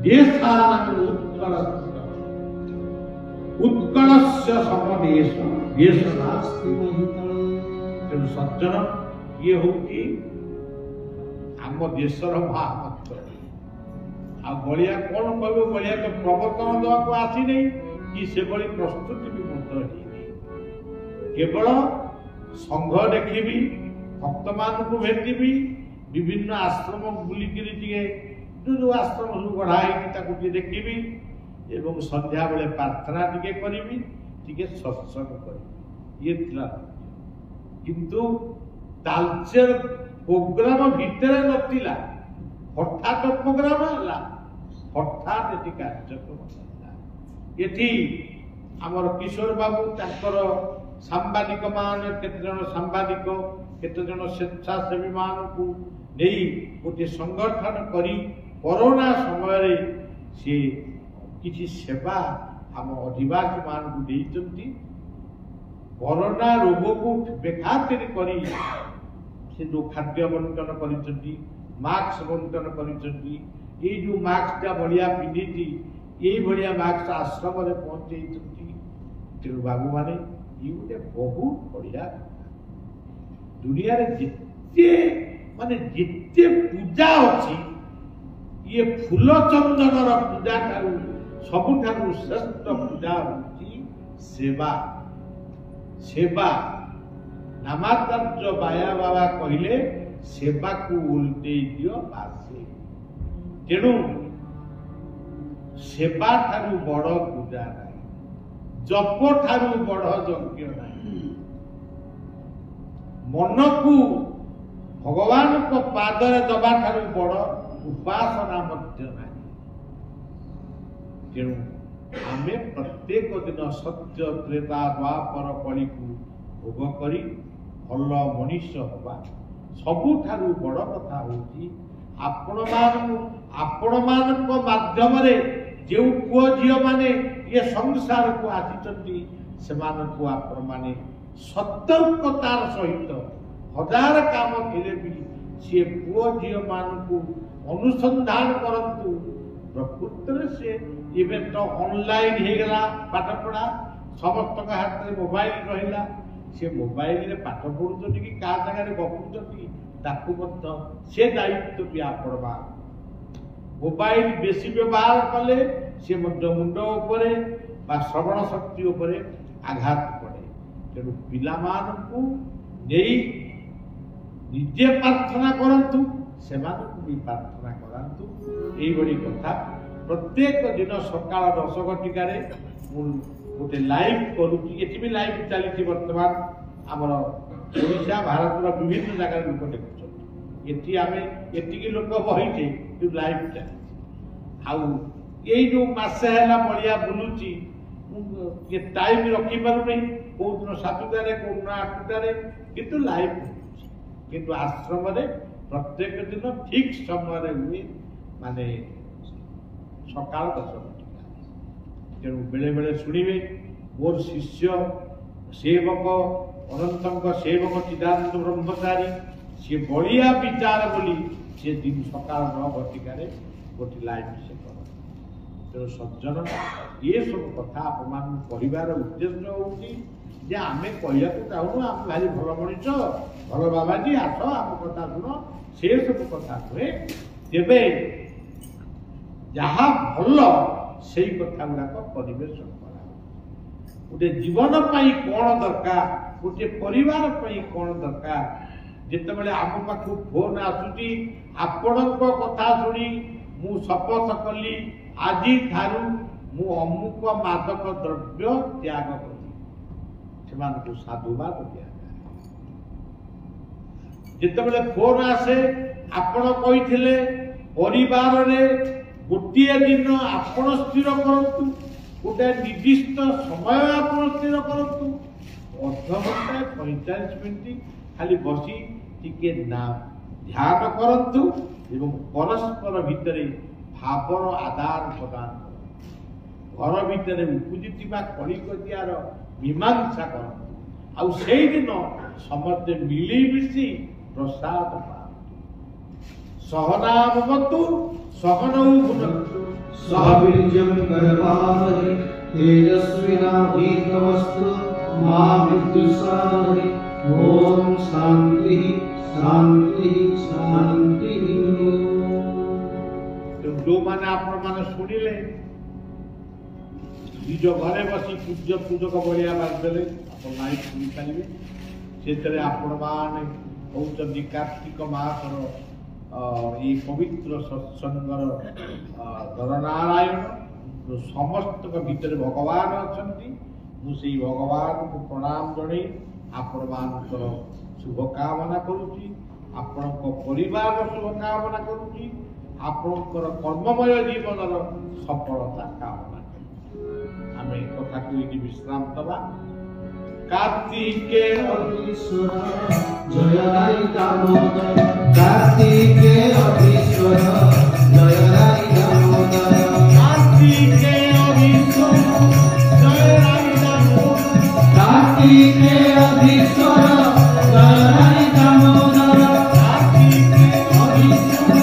ଦେଶାନାଂ ଉତ୍କଳ ଶ୍ରେଷ୍ଠ। ଉତ୍କଳସ୍ୟ ସମଦେଶ, ଦେଶ ନାସ୍ତି ମହିତଳେ। ତେଣୁ ସଜ୍ଜନ, ଇଏ ହଉଛି ଆମ ଦେଶର ମହାମନ୍ତ୍ର। ଆଉ ବଳିଆ କଣ କହିବ? ବଳିଆ ତ ପ୍ରବର୍ତ୍ତନ ଦେବାକୁ ଆସିନେଇ, କି ସେଭଳି ପ୍ରସ୍ତୁତି ବି ମଧ୍ୟ ହେଇନି। କେବଳ ସଂଘ ଦେଖିବି, ଭକ୍ତମାନଙ୍କୁ ଭେଟିବି, ବିଭିନ୍ନ ଆଶ୍ରମ ବୁଲିକିରି ଟିକେ ଯୋଉ ଆଶ୍ରମ ସବୁ ଗଢା ହେଇଛି ତାକୁ ଟିକେ ଦେଖିବି, ଏବଂ ସନ୍ଧ୍ୟାବେଳେ ପ୍ରାର୍ଥନା ଟିକେ କରିବି, ଟିକେ ସତ୍ସଙ୍ଗ କରିବି। ଇଏ ଥିଲା। କିନ୍ତୁ ତାଳଚେର ପ୍ରୋଗ୍ରାମ ଭିତରେ ନଥିଲା, ହଠାତ୍ ପ୍ରୋଗ୍ରାମ ହେଲା, ହଠାତ୍ ଏଠି କାର୍ଯ୍ୟକ୍ରମ ହେଲା। ଏଠି ଆମର କିଶୋର ବାବୁ ତାଙ୍କର ସାମ୍ବାଦିକ ମାନେ, କେତେଜଣ ସାମ୍ବାଦିକ, କେତେଜଣ ସ୍ୱେଚ୍ଛାସେବୀ ମାନଙ୍କୁ ନେଇ ଗୋଟିଏ ସଂଗଠନ କରି କରୋନା ସମୟରେ ସେ କିଛି ସେବା ଆମ ଅଧିବାସୀ ମାନଙ୍କୁ ଦେଇଛନ୍ତି। କରୋନା ରୋଗକୁ ବେଖାତିର କରି ସେ ଯୋଉ ଖାଦ୍ୟ ବଣ୍ଟନ କରିଛନ୍ତି, ମାସ୍କ ବଣ୍ଟନ କରିଛନ୍ତି। ଏଇ ଯୋଉ ମାସ୍କଟା ବଢିଆ ପିନ୍ଧିଛି ଏଇ ଭଳିଆ ମାସ୍କ ଆଶ୍ରମରେ ପହଞ୍ଚେଇଛନ୍ତି। ତେଣୁ ବାବୁମାନେ ଇଏ ଗୋଟେ ବହୁତ ବଢିଆ କଥା। ଦୁନିଆରେ ଯେତେ ଯେତେ ପୂଜା ଅଛି ଇଏ ଫୁଲ ଚନ୍ଦନର ପୂଜା ଠାରୁ ସବୁଠାରୁ ଶ୍ରେଷ୍ଠ ପୂଜା ହେଉଛି ସେବା। ସେବା ନାମାଚାର୍ଯ୍ୟ ବାୟା ବାବା କହିଲେ ସେବାକୁ ଓଲଟେଇ ଦିଅ ବାସେ। ତେଣୁ ସେବା ଠାରୁ ବଡ ପୂଜା ନାହିଁ, ଜପ ଠାରୁ ବଡ ଯଜ୍ଞ ନାହିଁ, ମନକୁ ଭଗବାନଙ୍କ ପାଦରେ ଦବା ଠାରୁ ବଡ ଉପାସନା ମଧ୍ୟ ନାହିଁ। ତେଣୁ ଆମେ ପ୍ରତ୍ୟେକ ଦିନ ସତ୍ୟ ତ୍ରେତା ଦ୍ୱାପର କଳିକୁ ଭୋଗ କରି ଭଲ ମଣିଷ ହେବା। ସବୁଠାରୁ ବଡ କଥା ହଉଛି ଆପଣମାନଙ୍କ ମାଧ୍ୟମରେ ଯେଉଁ ପୁଅ ଝିଅ ମାନେ ଏ ସଂସାରକୁ ଆସିଛନ୍ତି ସେମାନଙ୍କୁ ଆପଣମାନେ ସତର୍କତାର ସହିତ ହଜାର କାମ ଥିଲେ ବି ସେ ପୁଅ ଝିଅ ମାନଙ୍କୁ ଅନୁସନ୍ଧାନ କରନ୍ତୁ। ପ୍ରକୃତରେ ସେ ଏବେ ତ ଅନଲାଇନ ହେଇଗଲା ପାଠ ପଢା, ସମସ୍ତଙ୍କ ହାତରେ ମୋବାଇଲ ରହିଲା। ସେ ମୋବାଇଲରେ ପାଠ ପଢୁଛନ୍ତି କି କାହା ଜାଗାରେ ଗପୁଛନ୍ତି ତାକୁ ମଧ୍ୟ ସେ ଦାୟିତ୍ୱ ବି ଆପଣ। ମୋବାଇଲ ବେଶୀ ବ୍ୟବହାର କଲେ ସେ ମଧ୍ୟ ମୁଣ୍ଡ ଉପରେ ବା ଶ୍ରବଣ ଶକ୍ତି ଉପରେ ଆଘାତ ପଡେ। ତେଣୁ ପିଲାମାନଙ୍କୁ ନେଇ ନିଜେ ପ୍ରାର୍ଥନା କରନ୍ତୁ, ସେମାନଙ୍କୁ ବି ପ୍ରାର୍ଥନା କରାନ୍ତୁ। ଏଇଭଳି କଥା ପ୍ରତ୍ୟେକ ଦିନ ସକାଳ 10 ଘଟିକାରେ ମୁଁ ଗୋଟେ ଲାଇଭ କରୁଛି। ଏଠି ବି ଲାଇଭ ଚାଲିଛି ବର୍ତ୍ତମାନ। ଆମର ଓଡ଼ିଶା ଭାରତର ବିଭିନ୍ନ ଜାଗାରେ ଲୋକ ଦେଖୁଛନ୍ତି। ଏଠି ଆମେ ଏତିକି ଲୋକ ବହିଛେ କିନ୍ତୁ ଲାଇଭ ଚାଲିଛି। ଆଉ ଏଇ ଯୋଉ ମାସେ ହେଲା ବଢିଆ ବୁଲୁଛି, ମୁଁ ଟାଇମ ରଖିପାରୁନି, କୋଉଦିନ 7ଟାରେ କୋଉଦିନ 8ଟାରେ, କିନ୍ତୁ ଲାଇଭ କରୁଛି। କିନ୍ତୁ ଆଶ୍ରମରେ ପ୍ରତ୍ୟେକ ଦିନ ଠିକ ସମୟରେ ହୁଏ, ମାନେ ସକାଳ 10 ଘଟିକା। ତେଣୁ ବେଳେ ବେଳେ ଶୁଣିବେ ମୋର ଶିଷ୍ୟ ସେବକ ଅନନ୍ତଙ୍କ ସେବକ ଚିଦାନନ୍ଦ ବ୍ରହ୍ମଚାରୀ ସେ ବଢିଆ ବିଚାର ବୋଲି ସେ ଦିନ ସକାଳ 9 ଘଟିକାରେ ଗୋଟେ ଲାଇଭ ସେ କରନ୍ତି। ତେଣୁ ସଜ୍ଜନ ଏସବୁ କଥା ଆପଣମାନଙ୍କୁ କହିବାର ଉଦ୍ଦେଶ୍ୟ ହଉଛି ଯେ ଆମେ କହିବାକୁ ଚାହୁଁନୁ ଆମେ ଭାରି ଭଲ ମଣିଷ, ଭଲ ବାବାଜୀ ଆସ ଆମ କଥା ଶୁଣ, ସେ ସବୁ କଥା ନୁହେଁ। ତେବେ ଯାହା ଭଲ ସେଇ କଥା ଗୁଡାକ ପରିବେଷଣ କରା। ଗୋଟେ ଜୀବନ ପାଇଁ କଣ ଦରକାର, ଗୋଟେ ପରିବାର ପାଇଁ କଣ ଦରକାର, ଯେତେବେଳେ ଆମ ପାଖକୁ ଫୋନ ଆସୁଛି ଆପଣଙ୍କ କଥା ଶୁଣି ମୁଁ ଶପଥ କଲି ଆଜି ଠାରୁ ମୁଁ ଅମୁକ ମାଦକ ଦ୍ରବ୍ୟ ତ୍ୟାଗ କଲି, ସେମାନଙ୍କୁ ସାଧୁବାଦ ଦିଆଯାଏ। ଯେତେବେଳେ ଫୋନ ଆସେ ଆପଣ କହିଥିଲେ ପରିବାରରେ ଗୋଟିଏ ଦିନ ଆପଣ ସ୍ଥିର କରନ୍ତୁ, ଗୋଟେ ନିର୍ଦ୍ଦିଷ୍ଟ ସମୟ ଆପଣ ସ୍ଥିର କରନ୍ତୁ, ଅଧଘଣ୍ଟା 45 ମିନିଟ ଖାଲି ବସି ଟିକେ ଧ୍ୟାନ କରନ୍ତୁ ଏବଂ ପରସ୍ପର ଭିତରେ ଭାବର ଆଦାନ ପ୍ରଦାନ କରନ୍ତୁ। ଘର ଭିତରେ ଉପୁଜିଥିବା କଳିକଜିଆର ମୀମାଂସା କରନ୍ତୁ। ଆଉ ସେଇଦିନ ସମସ୍ତେ ମିଳିମିଶି ପ୍ରସାଦ ପାଆନ୍ତୁ। ସହନାବତୁ ସହନୌ ଭୁନକ୍ତୁ
ସହ ବୀର୍ଯ୍ୟଂ କରବାବହୈ ତେଜସ୍විନାଧୀତମସ୍ତୁ ମା ବିଦ୍ୟୁଷାବହୈ। ଓಂ ଶାନ୍ତି ଶାନ୍ତି ଶାନ୍ତି।
ଯୋଉମାନେ ଆପଣମାନେ ଶୁଣିଲେ ନିଜ ଘରେ ବସି ପୂଜକ ବଳିଆ ବାନ୍ଧିଦେଲେ ଆପଣ ଲାଇଭ ଶୁଣିପାରିବେ। ସେଥିରେ ଆପଣମାନେ ହେଉଛନ୍ତି କାର୍ତ୍ତିକ ମାସର এই পবিত্র সৎসঙ্গর নরনারায়ণ। ସମସ୍ତଙ୍କ ଭିତରେ ଭଗବାନ ଅଛନ୍ତି। ମୁଁ ସେଇ ଭଗବାନଙ୍କୁ ପ୍ରଣାମ ଜଣାଇ ଆପଣମାନଙ୍କର ଶୁଭକାମନା କରୁଛି, ଆପଣଙ୍କ ପରିବାରର ଶୁଭକାମନା କରୁଛି, ଆପଣଙ୍କର କର୍ମମୟ ଜୀବନର ସଫଳତା କାମନା କରୁଛି। ଆମେ କଥାକୁ ଏଠି ବିଶ୍ରାମ ଦେବା। कार्तिके
अधीश्वर जय राई दामोदर। कार्तिके अधीश्वर जय राई दामोदर।
कार्तिके अधीश्वर जय राई दामोदर।
कार्तिके अधीश्वर जय राई दामोदर।
कार्तिके अधीश्वर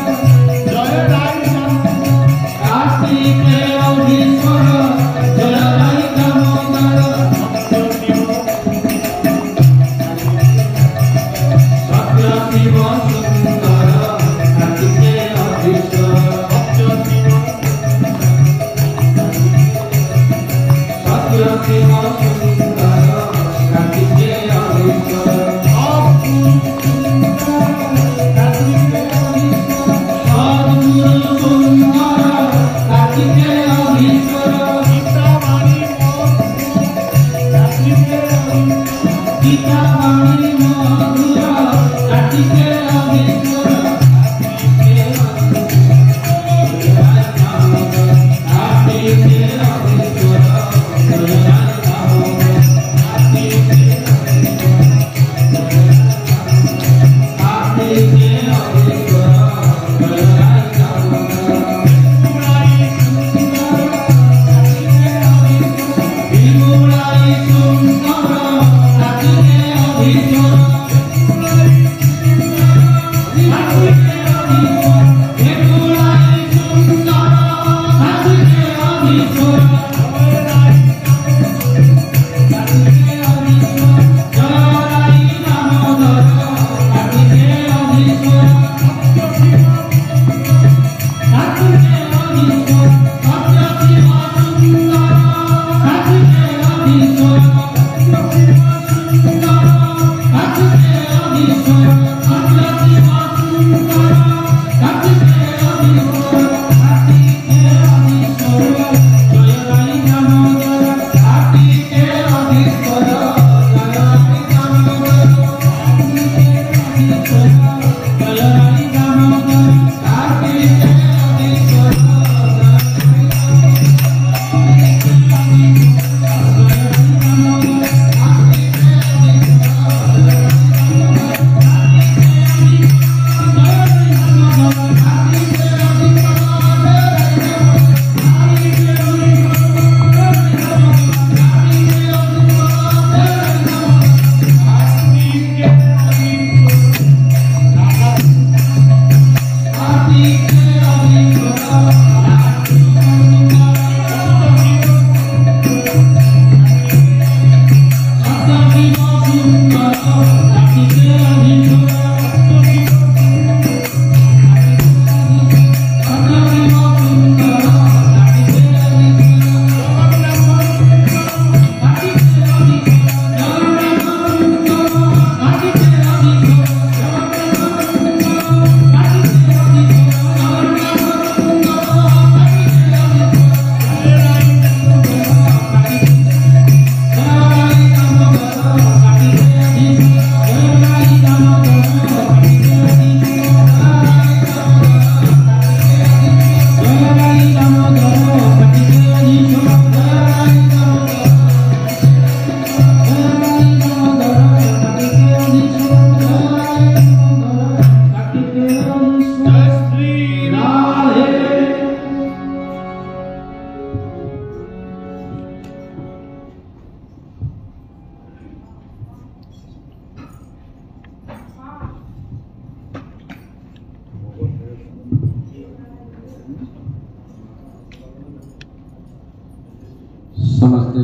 समस्ते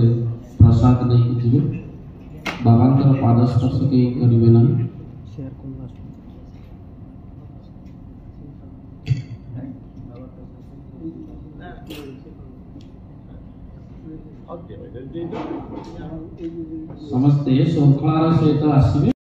प्रसाद नहीं जी बाबांतर पादस्पर्श के करिवे ना समस्ते श्रृंखलार सहित आसवे।